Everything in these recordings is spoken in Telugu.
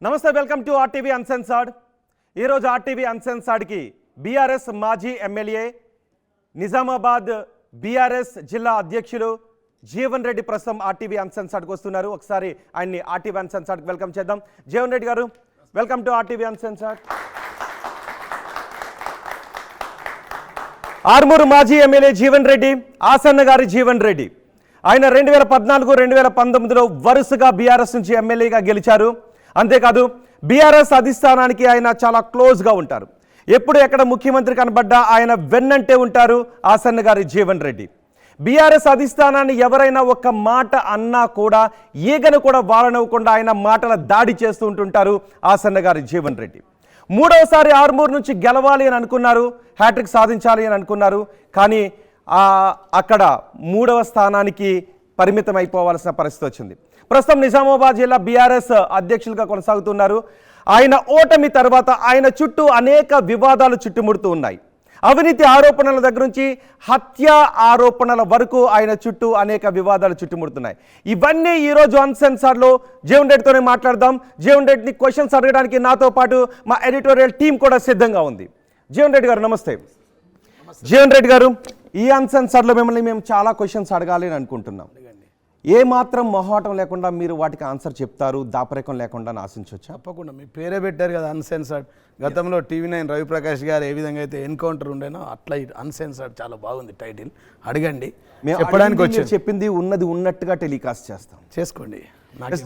నమస్తే, వెల్కమ్ టు ఆర్టీవీ అన్సెన్సర్డ్. ఈరోజు ఆర్టీవీ అన్సెన్సర్డ్కి బీఆర్ఎస్ మాజీ ఎమ్మెల్యే నిజామాబాద్ బీఆర్ఎస్ జిల్లా అధ్యక్షులు జీవన్ రెడ్డి ప్రస్తుతం ఆర్టీవీ అన్సెన్సర్డ్కి వస్తున్నారు. ఒకసారి ఆయన్ని ఆర్టీవీ అన్సెన్సర్డ్కి వెల్కమ్ చేద్దాం. జీవన్ రెడ్డి గారు, welcome to RTV uncensored. Armoor మాజీ ఎమ్మెల్యే జీవన్ రెడ్డి, ఆసన్న గారి జీవన్ రెడ్డి. ఆయన 2014, 2019లో వరుసగా బీఆర్ఎస్ నుంచి ఎమ్మెల్యేగా గెలిచారు. అంతేకాదు బీఆర్ఎస్ అధిష్టానానికి ఆయన చాలా క్లోజ్గా ఉంటారు. ఎప్పుడు ఎక్కడ ముఖ్యమంత్రి కనబడ్డా ఆయన వెన్నంటే ఉంటారు ఆసన్న గారి జీవన్ రెడ్డి. బీఆర్ఎస్ అధిష్టానాన్ని ఎవరైనా ఒక్క మాట అన్నా కూడా ఈగను కూడా వారనవ్వకుండా ఆయన మాటల దాడి చేస్తూ ఉంటుంటారు ఆసన్న గారి జీవన్ రెడ్డి. మూడవసారి ఆర్మూర్ నుంచి గెలవాలి అని అనుకున్నారు, హ్యాట్రిక్ సాధించాలి అని అనుకున్నారు. కానీ అక్కడ 3వ స్థానానికి పరిమితం అయిపోవాల్సిన పరిస్థితి వచ్చింది. ప్రస్తుతం నిజామాబాద్ జిల్లా బీఆర్ఎస్ అధ్యక్షులుగా కొనసాగుతున్నారు. ఆయన ఓటమి తర్వాత ఆయన చుట్టూ అనేక వివాదాలు చుట్టుముడుతూ ఉన్నాయి. అవినీతి ఆరోపణల దగ్గర నుంచి హత్య ఆరోపణల వరకు ఆయన చుట్టూ అనేక వివాదాలు చుట్టుముడుతున్నాయి. ఇవన్నీ ఈరోజు అన్సెన్సర్డ్లో జీవన్ రెడ్డితోనే మాట్లాడదాం. జీవన్ రెడ్డిని క్వశ్చన్స్ అడగడానికి నాతో పాటు మా ఎడిటోరియల్ టీం కూడా సిద్ధంగా ఉంది. జీవన్ రెడ్డి గారు నమస్తే. జీవన్ రెడ్డి గారు, ఈ అన్సెన్సర్డ్లో మిమ్మల్ని మేము చాలా క్వశ్చన్స్ అడగాలి అని అనుకుంటున్నాం. ఏ మాత్రం మొహమాటం లేకుండా మీరు వాటికి ఆన్సర్ చెప్తారు, దాపరికం లేకుండా ఆశించవచ్చు? తప్పకుండా. మీ పేరే పెట్టారు కదా అన్సెన్సర్డ్. గతంలో టీవీ9 రవిప్రకాష్ గారు ఏ విధంగా అయితే ఎన్కౌంటర్ ఉండేనో అట్లా అన్సెన్సర్డ్ చాలా బాగుంది టైటిల్. అడగండి, చెప్పడానికి వచ్చి చెప్పింది ఉన్నది ఉన్నట్టుగా టెలికాస్ట్ చేస్తాం, చేసుకోండి.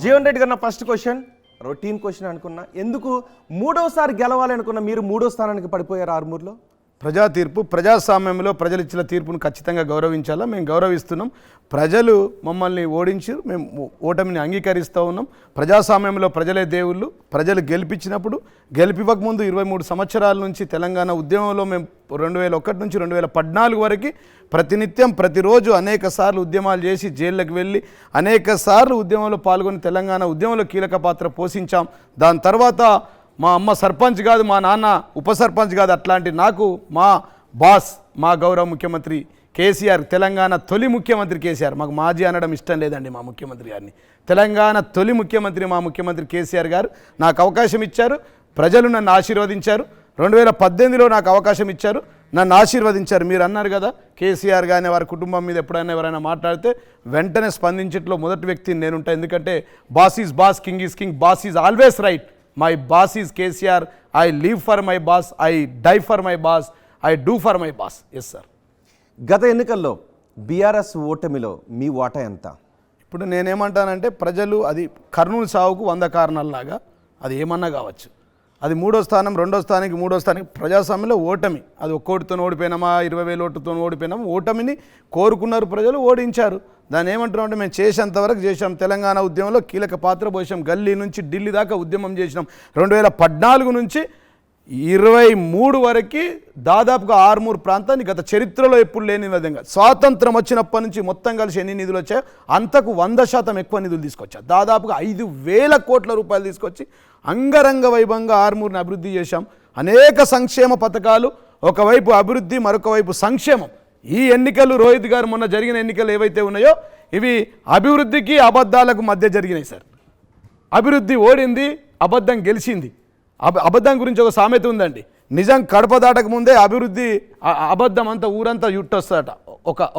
జీవన్ రెడ్డి గారు, నా ఫస్ట్ క్వశ్చన్ రొటీన్ క్వశ్చన్ అనుకున్నా, ఎందుకు 3వసారి గెలవాలి అనుకున్నా మీరు 3వ స్థానానికి పడిపోయారు ఆర్మూర్లో? ప్రజా తీర్పు, ప్రజాస్వామ్యంలో ప్రజలు ఇచ్చిన తీర్పును ఖచ్చితంగా గౌరవించాలా. మేము గౌరవిస్తున్నాం. ప్రజలు మమ్మల్ని ఓడించి మేము ఓటమిని అంగీకరిస్తూ ఉన్నాం. ప్రజాస్వామ్యంలో ప్రజలే దేవుళ్ళు. ప్రజలు గెలిపించినప్పుడు, గెలిపివ్వకముందు 23 సంవత్సరాల నుంచి తెలంగాణ ఉద్యమంలో మేము 2001 నుంచి 2014 వరకు ప్రతినిత్యం ప్రతిరోజు అనేక సార్లు ఉద్యమాలు చేసి జైళ్ళకి వెళ్ళి అనేక సార్లు ఉద్యమంలో పాల్గొని తెలంగాణ ఉద్యమంలో కీలక పాత్ర పోషించాం. దాని తర్వాత మా అమ్మ సర్పంచ్ కాదు, మా నాన్న ఉప సర్పంచ్ కాదు, అట్లాంటి నాకు మా బాస్, మా గౌరవ ముఖ్యమంత్రి కేసీఆర్, తెలంగాణ తొలి ముఖ్యమంత్రి కేసీఆర్, మాకు మాజీ అనడం ఇష్టం లేదండి మా ముఖ్యమంత్రి గారిని, తెలంగాణ తొలి ముఖ్యమంత్రి మా ముఖ్యమంత్రి కేసీఆర్ గారు నాకు అవకాశం ఇచ్చారు. ప్రజలు నన్ను ఆశీర్వదించారు. 2018లో నాకు అవకాశం ఇచ్చారు, నన్ను ఆశీర్వదించారు. మీరు అన్నారు కదా కేసీఆర్ కానీ వారి కుటుంబం మీద ఎప్పుడైనా ఎవరైనా మాట్లాడితే వెంటనే స్పందించట్లో మొదటి వ్యక్తిని నేనుంటా. ఎందుకంటే boss is boss, king is king, boss is always right. My boss is KCR. I live for my boss, I die for my boss, I do for my boss. Yes sir. గత ఎన్నికల్లో బీఆర్ఎస్ ఓటమిలో మీ వాటా ఎంత? ఇప్పుడు నేనేమంటానంటే ప్రజలు అది కర్నూలు సావుకు 100 కారణాలలాగా అది ఏమన్నా కావచ్చు. అది 3వ స్థానం, 2వ స్థానానికి 3వ స్థానానికి ప్రజాస్వామ్యంలో ఓటమి. అది ఒక్కోటితో ఓడిపోయినామా, 20,000 ఓటుతో ఓడిపోయినామా, ఓటమిని కోరుకున్నారు ప్రజలు, ఓడించారు. దాన్ని ఏమంటున్నాం అంటే మేము చేసేంతవరకు చేసాం. తెలంగాణ ఉద్యమంలో కీలక పాత్ర పోసాం. గల్లీ నుంచి ఢిల్లీ దాకా ఉద్యమం చేసినాం. 2014 నుంచి 23 వరకు దాదాపుగా ఆర్మూర్ ప్రాంతాన్ని గత చరిత్రలో ఎప్పుడు లేని విధంగా స్వాతంత్రం వచ్చినప్పటి నుంచి మొత్తం కలిసి ఎన్ని నిధులు వచ్చాయో అంతకు 100% ఎక్కువ నిధులు తీసుకొచ్చారు. దాదాపుగా 5,000 కోట్ల రూపాయలు తీసుకొచ్చి అంగరంగ వైభవంగా ఆర్మూర్ని అభివృద్ధి చేశాం. అనేక సంక్షేమ పథకాలు, ఒకవైపు అభివృద్ధి, మరొక వైపు సంక్షేమం. ఈ ఎన్నికలు, రోహిత్ గారు మొన్న జరిగిన ఎన్నికలు ఏవైతే ఉన్నాయో ఇవి అభివృద్ధికి అబద్ధాలకు మధ్య జరిగినాయి సార్. అభివృద్ధి ఓడింది, అబద్ధం గెలిచింది. అబద్ధం గురించి ఒక సామెత ఉందండి, నిజం కడప దాటక ముందే అభివృద్ధి అబద్ధం అంతా ఊరంతా యుట్టొస్తుందట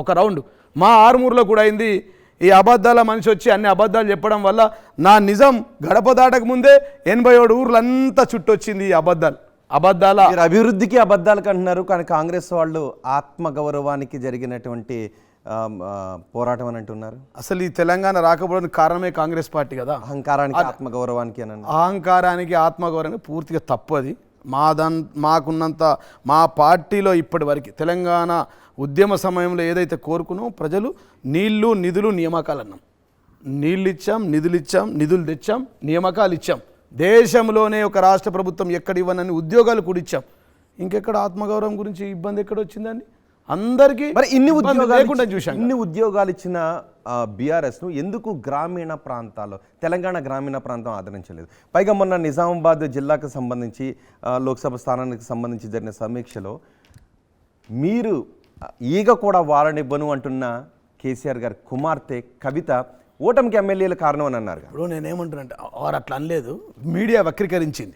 ఒక రౌండ్. మా ఆర్మూర్లో కూడా అయింది. ఈ అబద్ధాల మనిషి వచ్చి అన్ని అబద్ధాలు చెప్పడం వల్ల నా నిజం గడప దాటక ముందే 87 ఊర్లంతా చుట్టొచ్చింది ఈ అబద్ధాల అభివృద్ధికి అబద్ధాలకు అంటున్నారు. కానీ కాంగ్రెస్ వాళ్ళు ఆత్మగౌరవానికి జరిగినటువంటి పోరాటం అని అంటున్నారు. అసలు ఈ తెలంగాణ రాకపోవడానికి కారణమే కాంగ్రెస్ పార్టీ కదా. అహంకారానికి ఆత్మగౌరవానికి అని. అహంకారానికి ఆత్మగౌరవానికి పూర్తిగా తప్పది. మాకున్నంత మా పార్టీలో ఇప్పటి వరకు తెలంగాణ ఉద్యమ సమయంలో ఏదైతే కోరుకున్నామో ప్రజలు నీళ్లు, నిధులు, నియామకాలు అన్నాం. నీళ్ళు ఇచ్చాం, నిధులు ఇచ్చాం, నిధులు తెచ్చాం, నియామకాలు ఇచ్చాం. దేశంలోనే ఒక రాష్ట్ర ప్రభుత్వం ఎక్కడ ఇవ్వనని ఉద్యోగాలు కూడా ఇచ్చాం. ఇంకెక్కడ ఆత్మగౌరవం గురించి ఇబ్బంది ఎక్కడ వచ్చిందండి? అందరికీ మరి ఇన్ని ఉద్యోగాలు ఇచ్చిన బీఆర్ఎస్ను ఎందుకు గ్రామీణ ప్రాంతాల్లో, తెలంగాణ గ్రామీణ ప్రాంతం ఆదరించలేదు? పైగా మొన్న నిజామాబాద్ జిల్లాకు సంబంధించి లోక్సభ స్థానానికి సంబంధించి జరిగిన సమీక్షలో మీరు ఈగ కూడా వారనివ్వను అంటున్న కేసీఆర్ గారి కుమార్తె కవిత ఓటమికి ఎమ్మెల్యేలు కారణం అని అన్నారు. ఇప్పుడు నేనేమంటానంటే వారు అట్లా అనలేదు, మీడియా వక్రీకరించింది.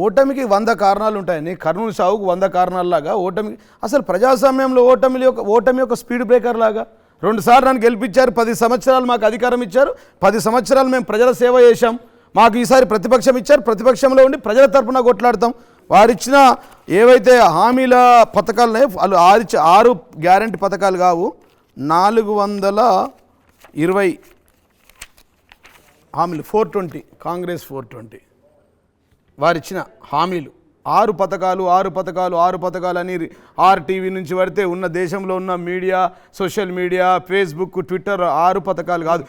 ఓటమికి 100 కారణాలు ఉంటాయని, కర్నూలు సావుకు 100 కారణాలలాగా ఓటమికి, అసలు ప్రజాస్వామ్యంలో ఓటమి యొక్క స్పీడ్ బ్రేకర్ లాగా 2 సార్లు నన్ను గెలిపించారు, 10 సంవత్సరాలు మాకు అధికారం ఇచ్చారు, 10 సంవత్సరాలు మేము ప్రజల సేవ చేశాం, మాకు ఈసారి ప్రతిపక్షం ఇచ్చారు, ప్రతిపక్షంలో ఉండి ప్రజల తరపున కొట్లాడతాం. వారిచ్చిన ఏవైతే హామీల పథకాలు ఉన్నాయో వాళ్ళు 6 గ్యారంటీ పథకాలు కావు, 420 హామీలు, 420 కాంగ్రెస్ 420 వారిచ్చిన హామీలు, 6 పథకాలు అని ఆర్టీవీ నుంచి పడితే ఉన్న దేశంలో ఉన్న media, social media, Facebook, Twitter 6 పథకాలు కాదు,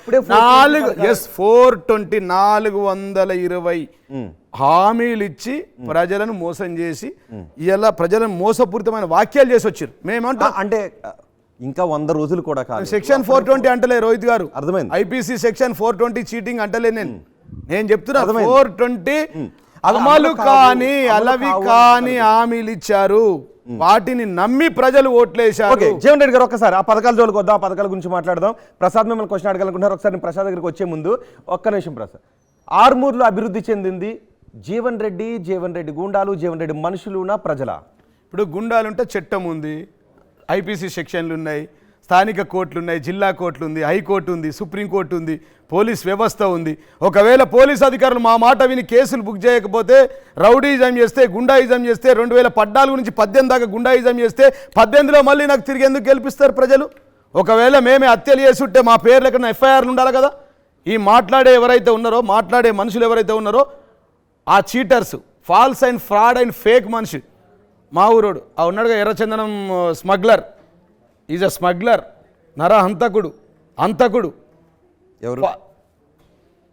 420 హామీలు ఇచ్చి ప్రజలను మోసం చేసి ఇలా ప్రజలను మోసపూరితమైన వాక్యాలు చేసి వచ్చారు. మేమంటా అంటే ఇంకా 100 రోజులు కూడా కాదు. సెక్షన్ 420 అంటలే రోహిత్ గారు, అర్థమైంది. ఐపీసీ సెక్షన్ 420 చీటింగ్ అంటలే. నేను చెప్తున్నా 420 అమలు కాని అలవి కాని హామీలు ఇచ్చారు, వాటిని నమ్మి ప్రజలు ఓట్లేశారు. జీవన్ రెడ్డి గారు ఒక్కసారి ఆ పథకాల జోలికి వద్దాం, ఆ పథకాల గురించి మాట్లాడదాం. ప్రసాద్ మిమ్మల్ని క్వశ్చన్ అడగాలనుకుంటున్నారు. ఒకసారి నేను ప్రసాద్ దగ్గరికి వచ్చే ముందు ఒక్క నిమిషం. ప్రసాద్, ఆర్మూర్లో అభివృద్ధి చెందింది జీవన్ రెడ్డి గుండాలు, జీవన్ రెడ్డి మనుషులునా ప్రజల? ఇప్పుడు గుండాలుంటే చట్టం ఉంది, ఐపీసీ సెక్షన్లు ఉన్నాయి, స్థానిక కోర్టులు ఉన్నాయి, జిల్లా కోర్టులు ఉంది, హైకోర్టు ఉంది, సుప్రీంకోర్టు ఉంది, పోలీస్ వ్యవస్థ ఉంది. ఒకవేళ పోలీస్ అధికారులు మా మాట విని కేసులు బుక్ చేయకపోతే, రౌడీజం చేస్తే, గుండాయిజం చేస్తే, 2014 నుంచి 18 దాకా గుండాయిజం చేస్తే 18లో మళ్ళీ నాకు తిరిగి ఎందుకు గెలిపిస్తారు ప్రజలు? ఒకవేళ మేమే హత్యలు చేసి ఉంటే మా పేర్లు ఎక్కడ ఎఫ్ఐఆర్లు ఉండాలి కదా. ఈ మాట్లాడే మనుషులు ఎవరైతే ఉన్నారో ఆ cheaters, false and fraud and fake మనిషి మా ఊరోడు ఆ ఉన్నాడుగా, ఎర్రచందనం స్మగ్లర్, ఈజ్ అ స్మగ్లర్, హంతకుడు. ఎవరు?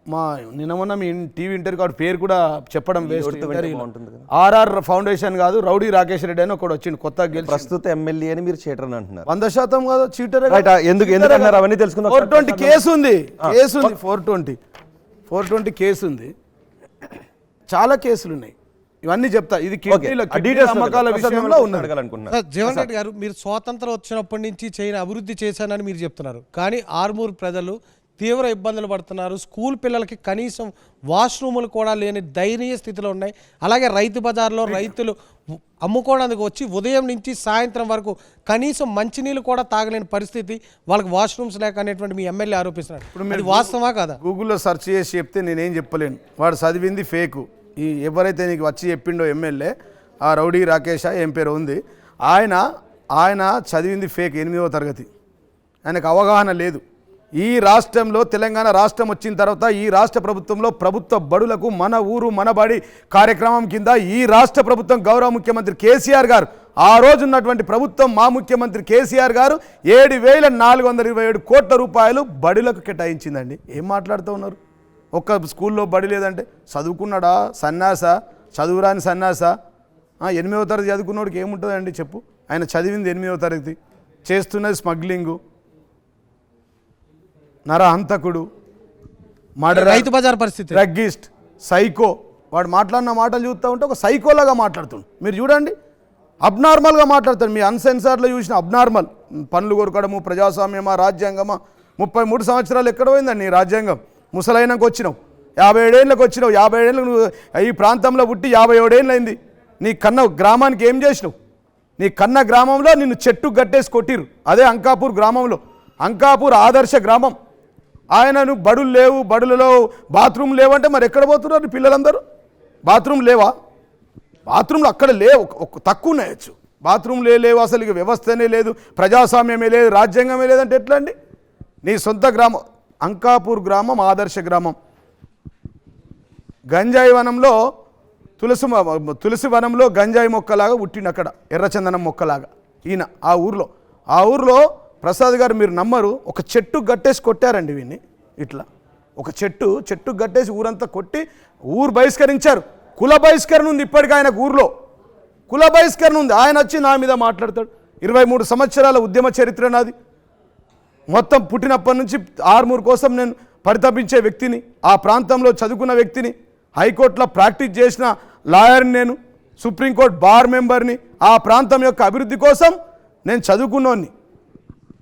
మా నిన్న మొన్న మీ టీవీ ఇంటర్వ్యూ కాదు, పేరు కూడా చెప్పడం వేస్ట్. ఆర్ఆర్ ఫౌండేషన్ కాదు, రౌడీ రాకేష్ రెడ్డి అని ఒకడు వచ్చిండు కొత్తగా గెలిచి, ప్రస్తుత ఎమ్మెల్యే అని మీరు చీటర్ అని అంటున్నారు. 100% కాదు, చీటర్. ఎందుకు అవన్నీ తెలుసుకుందాం. 420 కేసు ఉంది, 420 కేసు ఉంది, చాలా కేసులు ఉన్నాయి. ఇవన్నీ చెప్తా. ఇది అమ్మకాల విషయంలో ఉన్నది. జీవన్ రెడ్డి గారు, మీరు స్వాతంత్రం వచ్చినప్పటి నుంచి చేయని అభివృద్ధి చేశానని మీరు చెప్తున్నారు, కానీ ఆర్మూర్ ప్రజలు తీవ్ర ఇబ్బందులు పడుతున్నారు. స్కూల్ పిల్లలకి కనీసం వాష్రూములు కూడా లేని దయనీయ స్థితిలో ఉన్నాయి. అలాగే రైతు బజార్లో రైతులు అమ్ముకోవడానికి వచ్చి ఉదయం నుంచి సాయంత్రం వరకు కనీసం మంచినీళ్ళు కూడా తాగలేని పరిస్థితి, వాళ్ళకి వాష్రూమ్స్ లేక అనేటువంటి మీ ఎమ్మెల్యే ఆరోపిస్తున్నారు. ఇప్పుడు మీరు వాస్తవా కదా? గూగుల్లో సెర్చ్ చేసి చెప్తే నేనేం చెప్పలేను. వాడు చదివింది ఫేకు. ఈ ఎవరైతే నీకు వచ్చి చెప్పిండో ఎమ్మెల్యే, ఆ రౌడీ రాకేష్ ఏం పేరు ఉంది, ఆయన చదివింది ఫేక్, 8వ తరగతి. ఆయనకు అవగాహన లేదు. ఈ రాష్ట్రంలో, తెలంగాణ రాష్ట్రం వచ్చిన తర్వాత ఈ రాష్ట్ర ప్రభుత్వంలో ప్రభుత్వ బడులకు మన ఊరు మన బడి కార్యక్రమం కింద ఈ రాష్ట్ర ప్రభుత్వం గౌరవ ముఖ్యమంత్రి కేసీఆర్ గారు, ఆ రోజు ఉన్నటువంటి ప్రభుత్వం మా ముఖ్యమంత్రి కేసీఆర్ గారు 7,427 కోట్ల రూపాయలు బడులకు కేటాయించిందండి. ఏం మాట్లాడుతూ ఉన్నారు? ఒక్క స్కూల్లో బడి లేదంటే చదువుకున్నాడా సన్నాస, చదువురాని సన్నాస? 8వ తరగతి చదువుకున్నోడికి ఏముంటుందండి చెప్పు? ఆయన చదివింది 8వ తరగతి, చేస్తున్నది స్మగ్లింగు, హంతకుడు, రైతు బజార్ పరిస్థితి, డ్రగ్గిస్ట్, సైకో. వాడు మాట్లాడిన మాటలు చూస్తూ ఉంటే ఒక సైకోలాగా మాట్లాడుతుండు. మీరు చూడండి, అబ్నార్మల్గా మాట్లాడతాడు. మీ అన్సెన్సార్లో చూసిన అబ్నార్మల్, పనులు కొరకడము, ప్రజాస్వామ్యమా, రాజ్యాంగమా? 33 సంవత్సరాలు ఎక్కడ పోయిందండి నీ రాజ్యాంగం? ముసలైనాక వచ్చినావు, 57 ఏళ్ళకి వచ్చినావు. 57 ఏళ్ళకు నువ్వు ఈ ప్రాంతంలో పుట్టి 57 ఏళ్ళు అయింది. నీ కన్న గ్రామానికి ఏం చేసినావు? నీ కన్న గ్రామంలో నిన్ను చెట్టు గట్టేసి కొట్టిరు. అదే అంకాపూర్ గ్రామంలో, అంకాపూర్ ఆదర్శ గ్రామం. నువ్వు బడులు లేవు, బడులలో బాత్రూమ్ లేవంటే మరి ఎక్కడ పోతున్నారు పిల్లలందరూ? బాత్రూమ్ లేవా? బాత్రూమ్లు అక్కడ లేవు, తక్కువ ఉన్నాయచ్చు. బాత్రూమ్లు లేవు, అసలు ఇక వ్యవస్థనే లేదు, ప్రజాస్వామ్యమే లేదు, రాజ్యాంగమే లేదంటే ఎట్లా అండి? నీ సొంత గ్రామం అంకాపూర్ గ్రామం, ఆదర్శ గ్రామం. గంజాయి వనంలో తులసి వనంలో గంజాయి మొక్కలాగా పుట్టిండు అక్కడ, ఎర్రచందనం మొక్కలాగా ఈయన ఆ ఊర్లో ప్రసాద్ గారు మీరు నమ్మరు, ఒక చెట్టు గట్టేసి కొట్టారండి వీన్ని. ఇట్లా ఒక చెట్టు గట్టేసి ఊరంతా కొట్టి ఊరు బహిష్కరించారు. కుల బహిష్కరణ ఉంది ఇప్పటికీ ఆయనకు, ఊర్లో కుల బహిష్కరణ ఉంది. ఆయన వచ్చి నా మీద మాట్లాడతాడు. 23 సంవత్సరాల ఉద్యమ చరిత్ర నాది. మొత్తం పుట్టినప్పటి నుంచి ఆర్మూర్ కోసం నేను పరితపించే వ్యక్తిని, ఆ ప్రాంతంలో చదువుకున్న వ్యక్తిని, హైకోర్టులో ప్రాక్టీస్ చేసిన లాయర్ని నేను, సుప్రీంకోర్టు బార్ మెంబర్ని. ఆ ప్రాంతం యొక్క అభివృద్ధి కోసం నేను చదువుకున్నోన్ని,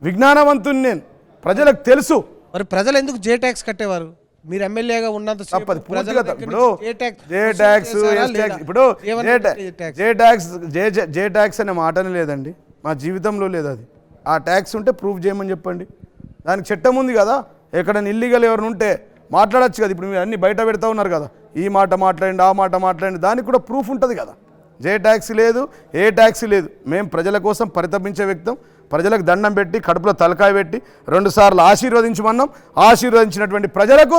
విజ్ఞానవంతుని నేను. ప్రజలకు తెలుసు మరి ప్రజలు ఎందుకు జే ట్యాక్స్ కట్టేవారు? మీరు ఎమ్మెల్యేగా ఉన్నంత తప్పదు పూర్తిగా ఇప్పుడు జే ట్యాక్స్ ఇప్పుడు జే ట్యాక్స్ అనే మాటనే లేదండి, మా జీవితంలో లేదు అది. ఆ ట్యాక్స్ ఉంటే ప్రూఫ్ చేయమని చెప్పండి. దానికి చట్టం ఉంది కదా, ఎక్కడ ఇల్లీగల్ ఎవరిని ఉంటే మాట్లాడచ్చు కదా. ఇప్పుడు మీరు అన్ని బయట పెడతా ఉన్నారు కదా, ఈ మాట మాట్లాడండి, ఆ మాట మాట్లాడండి, దానికి కూడా ప్రూఫ్ ఉంటుంది కదా. జే ట్యాక్స్ లేదు, ఏ ట్యాక్స్ లేదు. మేము ప్రజల కోసం పరితపించే వ్యక్తం. ప్రజలకు దండం పెట్టి కడుపులో తలకాయ పెట్టి 2 సార్లు ఆశీర్వదించమన్నాం. ఆశీర్వదించినటువంటి ప్రజలకు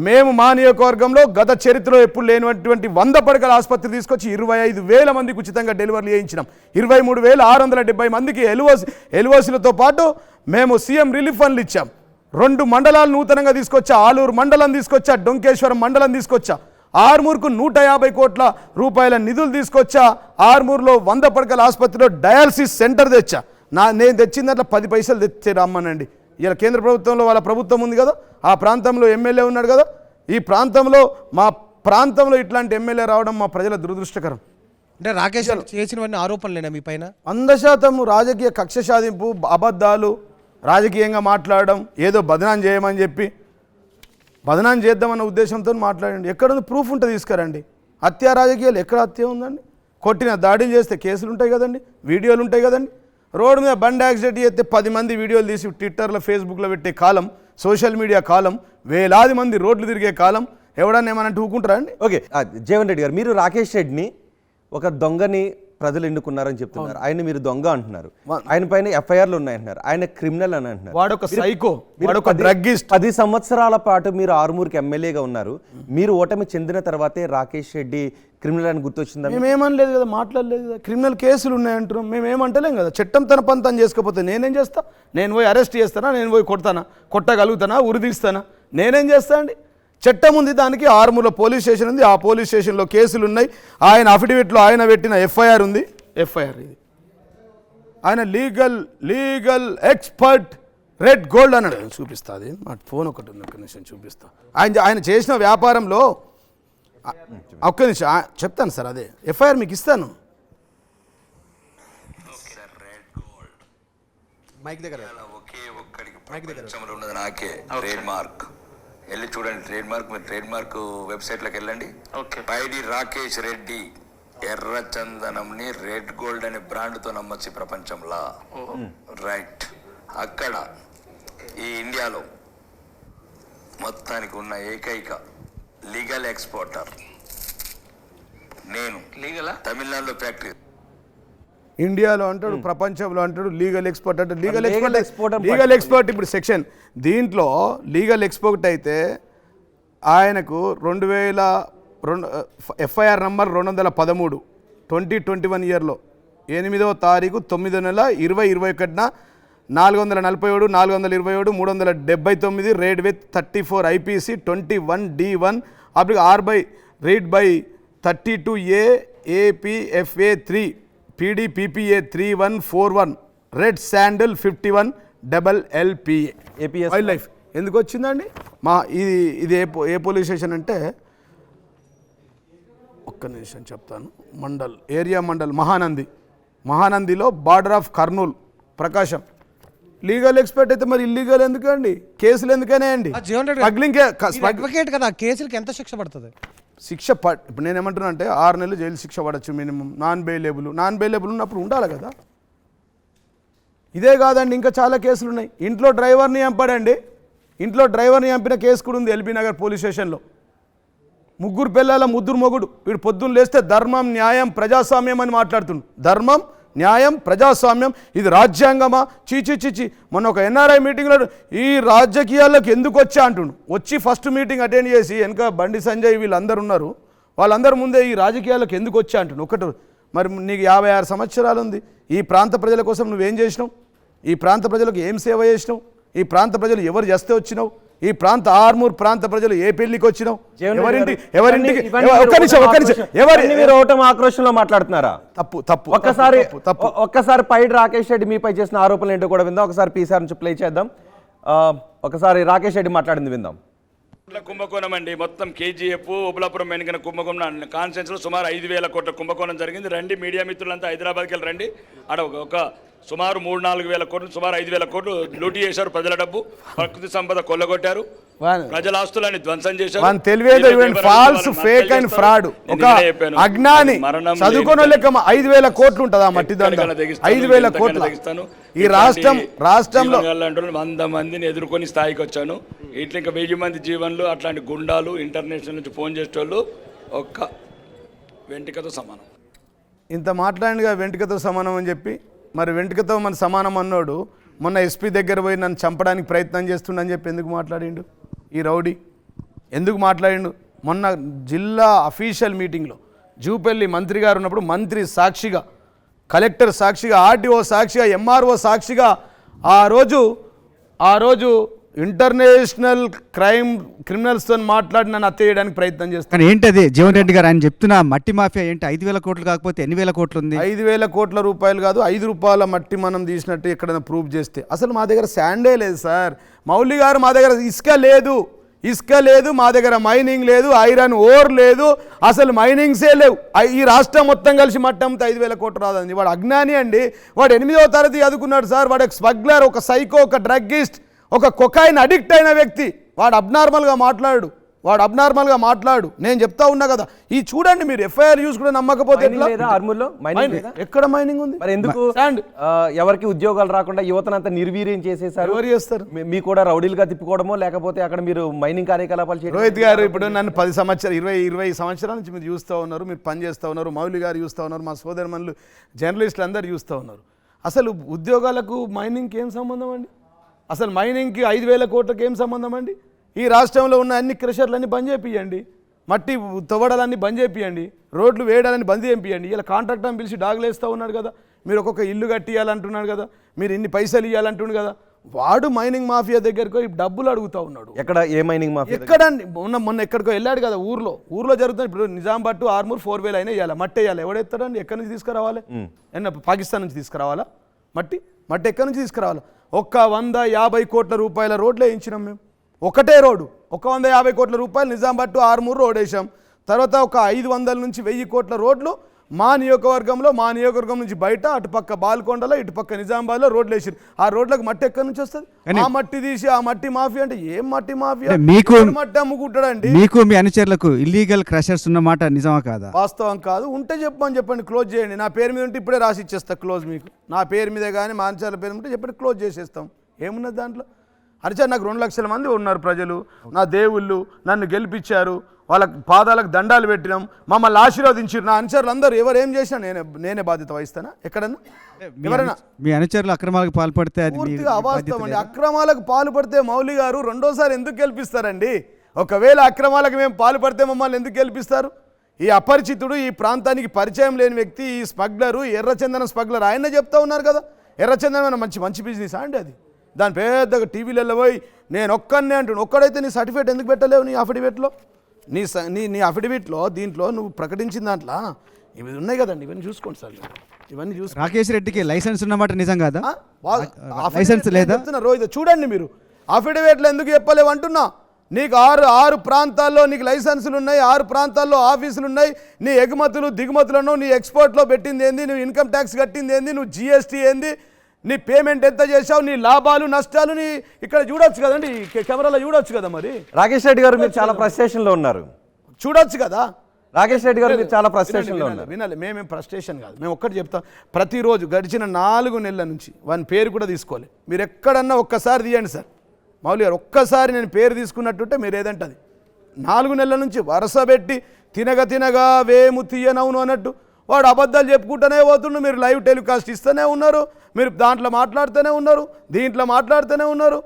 మేము మా నియోజకవర్గంలో గత చరిత్రలో ఎప్పుడు లేనటువంటి 100 పడకల ఆసుపత్రి తీసుకొచ్చి 25,000 మందికి ఉచితంగా డెలివరీ చేయించినాం. 23,670 మందికి ఎల్ఓసీలతో పాటు మేము సీఎం రిలీఫ్ ఫండ్లు ఇచ్చాం. 2 మండలాలు నూతనంగా తీసుకొచ్చా, ఆలూరు మండలం తీసుకొచ్చా, డొంకేశ్వరం మండలం తీసుకొచ్చా. ఆర్మూర్కు 150 కోట్ల రూపాయల నిధులు తీసుకొచ్చా. ఆర్మూర్లో 100 పడకల ఆసుపత్రిలో డయాలసిస్ సెంటర్ తెచ్చా. నేను తెచ్చిన దాంట్లో 10 పైసలు తెచ్చే రమ్మనండి. ఇలా కేంద్ర ప్రభుత్వంలో వాళ్ళ ప్రభుత్వం ఉంది కదా, ఆ ప్రాంతంలో ఎమ్మెల్యే ఉన్నాడు కదా. ఈ ప్రాంతంలో మా ప్రాంతంలో ఇట్లాంటి ఎమ్మెల్యే రావడం మా ప్రజల దురదృష్టకరం. అంటే రాకేష్ చేసినవన్నీ ఆరోపణలేనా మీ పైన? 100% రాజకీయ కక్ష సాధింపు, అబద్ధాలు, రాజకీయంగా మాట్లాడడం, ఏదో బదనాం చేయమని చెప్పి బదనాం చేద్దామన్న ఉద్దేశంతో మాట్లాడండి. ఎక్కడుంది ప్రూఫ్ ఉంటే తీసుకురండి. హత్య రాజకీయాలు ఎక్కడ హత్య ఉందండి? కొట్టిన దాడులు చేస్తే కేసులు ఉంటాయి కదండి, వీడియోలు ఉంటాయి కదండి. రోడ్డు మీద బండి యాక్సిడెంట్ చేస్తే 10 మంది వీడియోలు తీసి ట్విట్టర్లో ఫేస్బుక్లో పెట్టే కాలం, సోషల్ మీడియా కాలం, వేలాది మంది రోడ్లు తిరిగే కాలం. ఎవడన్నా ఏమనంటే ఊకుంటారా అండి? ఓకే, జీవన్ రెడ్డి గారు, మీరు రాకేష్ రెడ్డిని ఒక దొంగని ప్రజలు ఎన్నుకున్నారని చెప్తున్నారు. ఆయన మీరు దొంగ అంటున్నారు, ఆయన పైన ఎఫ్ఐఆర్లు ఉన్నాయంటున్నారు, ఆయన క్రిమినల్ అని అంటున్నారు. వాడొక సైకో, వాడొక డ్రగ్గిస్ట్. 10 సంవత్సరాల పాటు మీరు ఆరుమూరుకి ఎమ్మెల్యేగా ఉన్నారు. మీరు ఓటమి చెందిన తర్వాతే రాకేష్ రెడ్డి క్రిమినల్ అని గుర్తొచ్చిందా? మేమేమనలేదు కదా, మాట్లాడలేదు కదా. క్రిమినల్ కేసులు ఉన్నాయంటున్నాం, మేమేమంటలేం కదా. చట్టం తన పని తను చేసుకోకపోతే నేనేం చేస్తా? నేను పోయి అరెస్ట్ చేస్తానా? నేను పోయి కొట్టగలుగుతానా? ఉరిదీస్తానా? నేనేం చేస్తా అండి? చట్టం ఉంది, దానికి ఆర్మూర్లో పోలీస్ స్టేషన్ ఉంది. ఆ పోలీస్ స్టేషన్లో కేసులు ఉన్నాయి. ఆయన అఫిడవిట్లో ఆయన పెట్టిన ఎఫ్ఐఆర్ ఉంది. ఎఫ్ఐఆర్ ఇది ఆయన లీగల్ ఎక్స్పర్ట్ రెడ్ గోల్డ్ అన్నాడు. చూపిస్తా, అది మా ఫోన్ ఒకటి ఉంది, ఒక్క నిమిషం చూపిస్తా. ఆయన చేసిన వ్యాపారంలో ఒక్క నిమిషం చెప్తాను సార్, అదే ఎఫ్ఐఆర్ మీకు ఇస్తాను. ఒకే ఒక్కడికి ప్రపంచంలో ఉన్నది నాకే ట్రేడ్ మార్క్. వెళ్ళి చూడండి ట్రేడ్ మార్క్. మీరు ట్రేడ్ మార్క్ వెబ్సైట్లోకి వెళ్ళండి. పైడి రాకేష్ రెడ్డి ఎర్ర చందనంని రెడ్ గోల్డ్ అనే బ్రాండ్తో నమ్మొచ్చు ప్రపంచంలో. రైట్, అక్కడ ఈ ఇండియాలో మొత్తానికి ఉన్న ఏకైక లీగల్ ఎక్స్పోర్టర్ నేను. తమిళనాడులో ఫ్యాక్టరీ, ఇండియాలో అంటాడు, ప్రపంచంలో అంటాడు, లీగల్ ఎక్స్పర్ట్ అంటే లీగల్ ఎక్స్పర్ట్. ఇప్పుడు సెక్షన్ దీంట్లో లీగల్ ఎక్స్పర్ట్ అయితే ఆయనకు 2002 ఎఫ్ఐఆర్ నంబర్ 213 2021 ఇయర్లో 8వ తారీఖు 9వ నెల 2021న 447 427 379 read with 34 IPC 21D1 R read by 32A APFA 3 PDPPA 3141 red sandal 51 LLPA APS wild life. ఎందుకు వచ్చిందండి? ఇది ఏ పోలీస్ స్టేషన్ అంటే, ఒక్క నిమిషం చెప్తాను. ఏరియా మండల్ మహానందిలో border of Kurnool Prakasam. Legal expert అయితే మరి ఇల్లీగల్ ఎందుకండి? కేసులు ఎందుకనే అండి? అడ్వకేట్ కదా, కేసులకి ఎంత శిక్ష పడుతుంది? ఇప్పుడు నేను ఏమంటున్నా అంటే 6 నెలలు జైలు శిక్ష పడవచ్చు మినిమం. నాన్ బెయిలబుల్ ఉన్నప్పుడు ఉండాలి కదా. ఇదే కాదండి, ఇంకా చాలా కేసులు ఉన్నాయి. ఇంట్లో డ్రైవర్ని చంపిన కేసు కూడా ఉంది ఎల్బీ నగర్ పోలీస్ స్టేషన్లో. 3 పిల్లల మొగుడు. వీడు పొద్దున్న లేస్తే ధర్మం, న్యాయం, ప్రజాస్వామ్యం అని మాట్లాడుతుండు. ధర్మం, న్యాయం, ప్రజాస్వామ్యం, ఇది రాజ్యాంగమా? చీచి. మొన్న ఒక NRI మీటింగ్లో ఈ రాజకీయాల్లోకి ఎందుకు వచ్చా అంటుండు. వచ్చి ఫస్ట్ మీటింగ్ అటెండ్ చేసి వెనక బండి సంజయ్ వీళ్ళందరూ ఉన్నారు, వాళ్ళందరూ ముందే ఈ రాజకీయాల్లోకి ఎందుకు వచ్చా అంటుండు. ఒకటి, మరి నీకు 56 సంవత్సరాలు ఉంది. ఈ ప్రాంత ప్రజల కోసం నువ్వేం చేసినావు? ఈ ప్రాంత ప్రజలకు ఏం సేవ చేసినావు? ఈ ప్రాంత ప్రజలు ఎవరు చేస్తే వచ్చినావు? ఈ ప్రాంత ఆర్మూర్ ప్రాంత ప్రజలు ఏ పెళ్లికి వచ్చినావు? ఆక్రోషంలో మాట్లాడుతున్నారా? తప్పు. ఒక్కసారి పైడి రాకేష్ రెడ్డి మీపై చేసిన ఆరోపణలు ఏంటో కూడా విందాం. ఒకసారి పీసార్ నుంచి ప్లే చేద్దాం. ఒకసారి రాకేష్ రెడ్డి మాట్లాడింది విందాం. కుంభకోణం అండి. మొత్తం కేజీఎఫ్ ఉబలాపురం వెనుకన కుంభకోణం కాన్ఫరెన్స్ లో సుమారు 5,000 కోట్ల కుంభకోణం జరిగింది. రండి మీడియా మిత్రులంతా హైదరాబాద్కి వెళ్ళి రండి. ఆడ ఒక సుమారు 3-4 వేల కోట్లు, సుమారు 5,000 కోట్లు లూటీ చేశారు. ప్రజల డబ్బు, ప్రకృతి సంపద కొల్లగొట్టారు, ప్రజల ఆస్తులని ధ్వంసం చేశారు. False, fake and fraud. ఒక అజ్ఞాని చదువుకున్న లెక్క 5,000 కోట్లు ఉంటుందా మట్టి దండ? 5,000 కోట్లు. ఈ రాష్ట్రంలో 100 మందిని ఎదుర్కొని స్థాయికి వచ్చాను. ఇట్లా ఇంకా 1000 మంది జీవన్లు, అట్లాంటి గుండాలు ఇంటర్నేషనల్ నుంచి ఫోన్ చేసేటోళ్ళు ఒక్క వెంట్రుకతో సమానం. ఇంత మాట్లాడినగా వెంట్రుకతో సమానం అని చెప్పి, మరి వెంట్రుకతో మన సమానం అన్నోడు మొన్న ఎస్పీ దగ్గర పోయి నన్ను చంపడానికి ప్రయత్నం చేస్తుండని చెప్పి ఎందుకు మాట్లాడిండు ఈ రౌడీ? ఎందుకు మాట్లాడిండు? మొన్న జిల్లా అఫీషియల్ మీటింగ్లో జూపల్లి మంత్రి గారు ఉన్నప్పుడు మంత్రి సాక్షిగా, కలెక్టర్ సాక్షిగా, ఆర్టీఓ సాక్షిగా, ఎంఆర్ఓ సాక్షిగా ఆ రోజు ఇంటర్నేషనల్ క్రిమినల్స్తో మాట్లాడి నన్ను హత్య చేయడానికి ప్రయత్నం చేస్తాను. కానీ ఏంటది జీవన్ రెడ్డి గారు ఆయన చెప్తున్న మట్టి మాఫియా ఏంటి? 5,000 కోట్లు కాకపోతే ఎన్ని వేల కోట్లు ఉంది? 5,000 కోట్ల రూపాయలు కాదు, 5 రూపాయల మట్టి మనం తీసినట్టు ఎక్కడైనా ప్రూఫ్ చేస్తే. అసలు మా దగ్గర శాండే లేదు సార్. మౌలి గారు, మా దగ్గర ఇసుక లేదు, మా దగ్గర మైనింగ్ లేదు, ఐరన్ ఓర్ లేదు, అసలు మైనింగ్సే లేవు. ఈ రాష్ట్రం మొత్తం కలిసి మట్టి అమ్మితే 5,000 కోట్లు రాదండి. వాడు అజ్ఞాని అండి. వాడు 8వ తరగతి చదువుకున్నాడు సార్. వాడు ఒక స్మగ్లర్, ఒక సైకో, ఒక డ్రగ్గిస్ట్, ఒక కొకైన్ అడిక్ట్ అయిన వ్యక్తి. వాడు అబ్నార్మల్గా మాట్లాడు. నేను చెప్తా ఉన్నా కదా. ఈ చూడండి మీరు, ఎఫ్ఐఆర్ యూస్ కూడా నమ్మకపోతే ఎక్కడ మైనింగ్ ఉంది? మరి ఎందుకు ఎవరికి ఉద్యోగాలు రాకుండా యువతనంతా నిర్వీర్యం చేసేసారు? ఎవరు చేస్తారు? మీ కూడా రౌడీలుగా తిప్పుకోవడమో, లేకపోతే అక్కడ మీరు మైనింగ్ కార్యకలాపాలు చేయడం? రోహిత్ గారు ఇప్పుడు నన్ను 10 సంవత్సరాలు 20 సంవత్సరాల నుంచి మీరు చూస్తూ ఉన్నారు, మీరు పని చేస్తూ ఉన్నారు, మౌలి గారు చూస్తూ ఉన్నారు, మా సోదరుమణులు జర్నలిస్టులు అందరూ చూస్తూ ఉన్నారు. అసలు ఉద్యోగాలకు మైనింగ్కి ఏం సంబంధం అండి? అసలు మైనింగ్కి 5,000 కోట్లకి ఏం సంబంధం అండి? ఈ రాష్ట్రంలో ఉన్న అన్ని క్రషర్లన్నీ బంద్ చేపియండి, మట్టి తవ్వడాలన్నీ బంద్ చేపియండి, రోడ్లు వేయడాలని బంద్ చేపియండి. ఇలా కాంట్రాక్టర్ని పిలిచి డాగులేస్తూ ఉన్నాడు కదా. మీరు ఒక్కొక్క ఇల్లు కట్టియాలంటున్నాడు కదా, మీరు ఇన్ని పైసలు ఇవ్వాలంటున్నాడు కదా. వాడు మైనింగ్ మాఫియా దగ్గరకు డబ్బులు అడుగుతూ ఉన్నాడు. ఎక్కడ ఏ మైనింగ్ మాఫియా? ఎక్కడండి? మొన్న ఎక్కడికో వెళ్ళాడు కదా, ఊర్లో జరుగుతుంది. ఇప్పుడు నిజాంబాద్ టు ఆర్మూర్ 4,000 అయినా ఇవ్వాలి, మట్టి వేయాలి. ఎవడెత్తాడండి? ఎక్కడి నుంచి తీసుకురావాలి? పాకిస్తాన్ నుంచి తీసుకురావాలా మట్టి ఎక్కడి నుంచి తీసుకురావాలా? 150 కోట్ల రూపాయల రోడ్లు వేయించినాం మేము. ఒకటే రోడ్డు 150 కోట్ల రూపాయలు నిజామాబాద్ టు ఆర్మూర్ రోడ్ వేసాం. తర్వాత ఒక 500 నుంచి 1000 కోట్ల రోడ్లు మా నియోజకవర్గం నుంచి బయట, అటుపక్క బాల్కొండలో, ఇటుపక్క నిజామాబాద్లో రోడ్లు వేసారు. ఆ రోడ్లకు మట్టి ఎక్కడి నుంచి వస్తుంది? ఆ మట్టి తీసి ఆ మట్టి మాఫియా అంటే ఏం మట్టి మాఫియా? మట్టి అమ్ముకుంటాడండి. మీకు మీ అనుచరులకు ఇల్లీగల్ క్రషర్స్ ఉన్నమాట నిజమా కాదా? వాస్తవం కాదు. ఉంటే చెప్పండి, క్లోజ్ చేయండి. నా పేరు మీద ఉంటే ఇప్పుడే రాసి ఇచ్చేస్తా క్లోజ్. మీకు నా పేరు మీదే కానీ మా అనుచరుల పేరు ఉంటే చెప్పండి, క్లోజ్ చేసేస్తాం. ఏమున్నది దాంట్లో? అరిచారు. నాకు 2 లక్షల మంది ఉన్నారు ప్రజలు, నా దేవుళ్ళు, నన్ను గెలిపించారు, వాళ్ళ పాదాలకు దండాలు పెట్టినాం, మమ్మల్ని ఆశీర్వదించారు. నా అనుచరులు అందరూ ఎవరేం చేసినా నేనే బాధ్యత వహిస్తానా? ఎక్కడన్నా ఎవరైనా మీ అనుచరులు అక్రమాలకు పాల్పడితే పూర్తిగా అవాస్తవం అండి. అక్రమాలకు పాల్పడితే మౌలి గారు రెండోసారి ఎందుకు గెలిపిస్తారండి? ఒకవేళ అక్రమాలకు మేము పాల్పడితే మమ్మల్ని ఎందుకు గెలిపిస్తారు? ఈ అపరిచితుడు, ఈ ప్రాంతానికి పరిచయం లేని వ్యక్తి, ఈ స్మగ్లరు, ఎర్రచందనం స్మగ్లర్, ఆయన చెప్తా ఉన్నారు కదా. ఎర్రచందనం మంచి బిజినెస్ అండి అది. దాని పెద్దగా టీవీలలో పోయి నేను ఒక్కనే అంటున్నాను. ఒక్కడైతే నీ సర్టిఫికేట్ ఎందుకు పెట్టలేవు? నీ అఫిడవిట్లో, నీ అఫిడవిట్లో దీంట్లో నువ్వు ప్రకటించిన దాంట్లో ఇవి ఉన్నాయి కదండి. ఇవన్నీ చూసుకోండి సార్, ఇవన్నీ చూసుకోండి. రాకేష్ రెడ్డికి లైసెన్స్ ఉన్నమాట నిజం కాదా? లైసెన్స్ లేదా? రోహిత్ చూడండి, మీరు అఫిడవిట్లో ఎందుకు చెప్పలేవు అంటున్నా. నీకు 6 ప్రాంతాల్లో నీకు లైసెన్సులు ఉన్నాయి, 6 ప్రాంతాల్లో ఆఫీసులు ఉన్నాయి. నీ ఎగుమతులు దిగుమతులను, నీ ఎక్స్పోర్ట్లో పెట్టింది ఏంది, నువ్వు ఇన్కమ్ ట్యాక్స్ కట్టింది ఏంది, నువ్వు జిఎస్టీ ఏంది, నీ పేమెంట్ ఎంత చేసావు, నీ లాభాలు నష్టాలు నీ ఇక్కడ చూడొచ్చు కదండి, కెమెరాలో చూడొచ్చు కదా. మరి రాకేష్ రెడ్డి గారు మీరు చాలా ఫ్రస్ట్రేషన్లో ఉన్నారు, చూడొచ్చు కదా. రాకేష్ రెడ్డి గారు మీరు చాలా ఫ్రస్ట్రేషన్లో ఉన్నారు. వినాలి, మేమేం ఫ్రస్ట్రేషన్ కాదు. మేము ఒక్కటి చెప్తాం, ప్రతిరోజు గడిచిన 4 నెలల నుంచి వాని పేరు కూడా తీసుకోవాలి. మీరు ఎక్కడన్నా ఒక్కసారి తీయండి సార్ మౌలి గారు, ఒక్కసారి నేను పేరు తీసుకున్నట్టుంటే మీరు ఏదంటే అది. 4 నెలల నుంచి వరుస పెట్టి తినగా వేము తీయనవును అన్నట్టు వాడు అబద్ధాలు చెప్పుకుంటూనే పోతుండు. మీరు లైవ్ టెలికాస్ట్ ఇస్తూనే ఉన్నారు, మీరు దాంట్లో మాట్లాడుతూనే ఉన్నారు, దీంట్లో మాట్లాడుతూనే ఉన్నారు,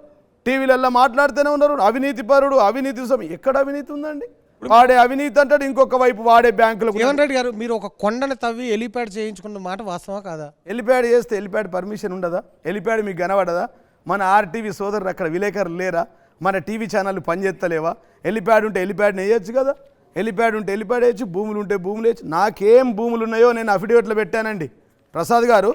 టీవీలలో మాట్లాడుతూనే ఉన్నారు. అవినీతి పరుడు, అవినీతి ఎక్కడ అవినీతి ఉందండి? వాడే అవినీతి అంటాడు, ఇంకొక వైపు వాడే బ్యాంకులో. జీవన్ రెడ్డి గారు, మీరు ఒక కొండను తవ్వి ఎలిప్యాడ్ చేయించుకున్న మాట వాస్తవా కాదా? ఎలిప్యాడ్ చేస్తే ఎలిప్యాడ్ పర్మిషన్ ఉండదా? ఎలిప్యాడ్ మీకు కనబడదా? మన ఆర్టీవీ సోదరులు అక్కడ విలేకరులు లేరా? మన టీవీ ఛానళ్ళు పనిచేస్తలేవా? ఎలిప్యాడ్ ఉంటే ఎలిప్యాడ్ని వేయచ్చు కదా. ఎలిప్యాడ్ ఉంటే ఎలిప్యాడ్ వేయచ్చు, భూములు ఉంటే భూములు వేయచ్చు. నాకేం భూములు ఉన్నాయో నేను అఫిడవిట్లో పెట్టానండి. ప్రసాద్ గారు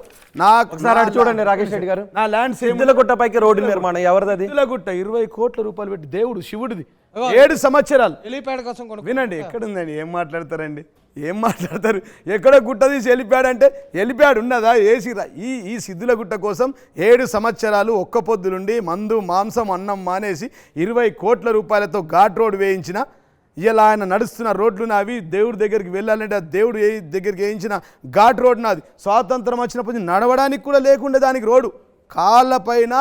ఒకసారి అటు చూడండి రాకేష్ రెడ్డి గారు. నా ల్యాండ్స్ సిద్దులగుట్ట పైకి రోడ్డు నిర్మాణం ఎవరిది? గుట్ట 20 కోట్ల రూపాయలు పెట్టి దేవుడు శివుడిది 7 సంవత్సరాలు. హెలీప్యాడ్ కోసం కొనుక్కో. వినండి ఎక్కడుందండి, ఏం మాట్లాడతారండి, ఏం మాట్లాడతారు? ఎక్కడ గుట్ట తీసి హెలిప్యాడ్ అంటే హెలిప్యాడ్ ఉన్నదా? ఏసీరా? ఈ సిద్ధులగుట్ట కోసం 7 సంవత్సరాలు ఒక్క పొద్దులుండి మందు మాంసం అన్నం మానేసి 20 కోట్ల రూపాయలతో ఘాట్ రోడ్ వేయించిన, ఇలా ఆయన నడుస్తున్న రోడ్లు నావి, దేవుడి దగ్గరికి వెళ్ళాలంటే ఆ దేవుడు దగ్గరికి వేయించిన ఘాట్ రోడ్ నాది. స్వాతంత్రం వచ్చినప్పుడు నడవడానికి కూడా లేకుండా దానికి రోడ్డు, కాళ్ళపైన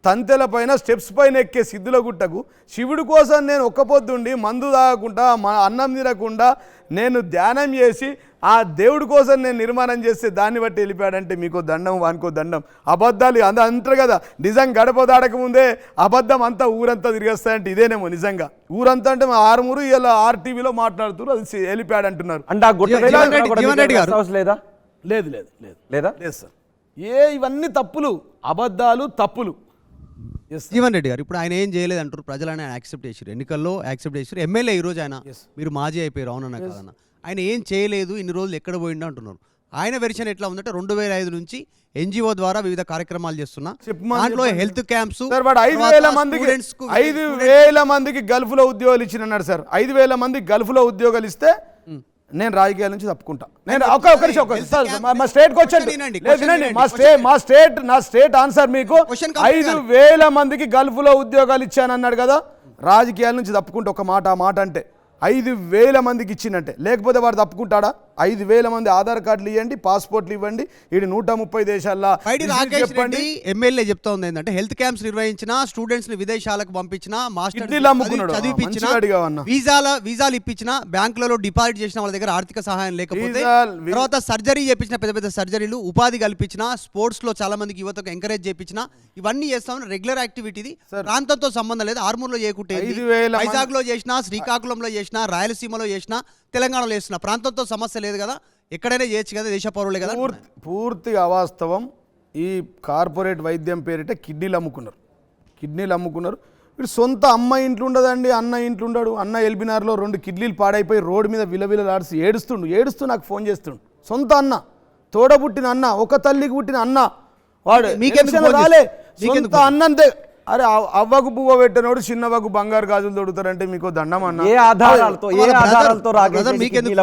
తంతెల పైన స్టెప్స్ పైన ఎక్కే సిద్ధులగుట్టకు శివుడి కోసం నేను ఒక్క పొద్దుండి మందు తాగకుండా అన్నం తినకుండా నేను ధ్యానం చేసి ఆ దేవుడి కోసం నేను నిర్మాణం చేస్తే దాన్ని బట్టి వెళ్ళిపోయాడంటే మీకు దండం వానికో దండం. అబద్ధాలు అంటారు కదా, నిజం గడప దాడక ముందే అబద్ధం అంతా ఊరంతా తిరిగేస్తాయంటే ఇదేనేమో నిజంగా. ఊరంతా అంటే మా ఆరుమూరు ఇలా ఆర్టీవీలో మాట్లాడుతున్నారు, అది వెళ్ళిపోయాడు అంటున్నారు. అంటే ఆ గుట్ట జీవన్ రెడ్డి గారు. లేదా? లేదు లేదు లేదు లేదా? లేదు సార్, ఇవన్నీ తప్పులు, అబద్ధాలు, తప్పులు. జీవన్ రెడ్డి గారు ఇప్పుడు ఆయన ఏం చేయలేదు అంటారు, ప్రజలని ఆయన యాక్సెప్ట్ చేశారు, ఎన్నికల్లో యాక్సెప్ట్ చేశారు, ఎమ్మెల్యే ఈరోజు ఆయన మీరు మాజీ అయిపోయారు అవునన్నా కాదన్న, ఆయన ఏం చేయలేదు ఇన్ని రోజులు ఎక్కడ పోయిండో అంటున్నారు. ఆయన వెర్షన్ ఎట్లా ఉందంటే 2005 నుంచి ఎన్జిఓ ద్వారా వివిధ కార్యక్రమాలు చేస్తున్నా, దాంట్లో హెల్త్ క్యాంప్స్ 5,000 మందికి గల్ఫ్ లో ఉద్యోగాలు ఇచ్చినాడు సార్. 5,000 మందికి గల్ఫ్ లో ఉద్యోగాలు ఇస్తే నేను రాజకీయాల నుంచి తప్పుకుంటా. నేను మా స్టేట్కి వచ్చాను, నా స్టేట్ ఆన్సర్ మీకు 5,000 మందికి గల్ఫ్ లో ఉద్యోగాలు ఇచ్చానన్నాడు కదా, రాజకీయాల నుంచి తప్పుకుంటా. ఒక మాట ఆ మాట అంటే 5,000 మందికి ఇచ్చిందంటే, లేకపోతే వాడు తప్పుకుంటాడా? 5,000 మంది ఆధార్ కార్డులు ఇవ్వండి, పాస్పోర్ట్లు ఇవ్వండి, ఇది 130 దేశాల్లో చెప్పండి. ఎమ్మెల్యే చెప్తా ఉంది ఏంటంటే హెల్త్ క్యాంప్స్ నిర్వహించిన, స్టూడెంట్స్ ని విదేశాలకు పంపించిన, మాస్టర్ చదివిపించిన, వీసాలు ఇప్పించిన, బ్యాంకులలో డిపాజిట్ చేసిన వాళ్ళ దగ్గర ఆర్థిక సహాయం లేకపోతే, తర్వాత సర్జరీ చేపించిన, పెద్ద పెద్ద సర్జరీలు, ఉపాధి కల్పించిన, స్పోర్ట్స్ లో చాలా మందికి యువతకు ఎంకరేజ్ చేపించిన, ఇవన్నీ చేస్తామని రెగ్యులర్ యాక్టివిటీ. ప్రాంతంతో సంబంధం లేదు, ఆర్మూర్లో చేయకుంటే వైజాగ్ లో చేసిన, శ్రీకాకుళంలో చేసిన, రాయలసీమలో చేసిన, తెలంగాణలో చేసిన, ప్రాంతంతో సమస్య లేదు కదా, ఎక్కడైనా చేయొచ్చు కదా, దేశ పౌరులే కదా. పూర్తిగా అవాస్తవం. ఈ కార్పొరేట్ వైద్యం పేరిట కిడ్నీలు అమ్ముకున్నారు. వీడు సొంత అమ్మ ఇంట్లో ఉండదండి, అన్న ఇంట్లో ఉండడు. అన్న ఎల్బినార్లో 2 కిడ్నీలు పాడైపోయి రోడ్డు మీద విలవిలలాడిసి ఏడుస్తూ నాకు ఫోన్ చేస్తుండు. సొంత అన్న, తోడబుట్టిన అన్న, ఒక తల్లికి పుట్టిన అన్న, వాడు రాలే సొంత అన్నంతే. అరే అవ్వకు పువ్వ పెట్టినోడు చిన్నవ్వకు బంగారు గాజులు తొడుగుతారంటే మీకు దండం అన్న. ఏ ఆధారాలతో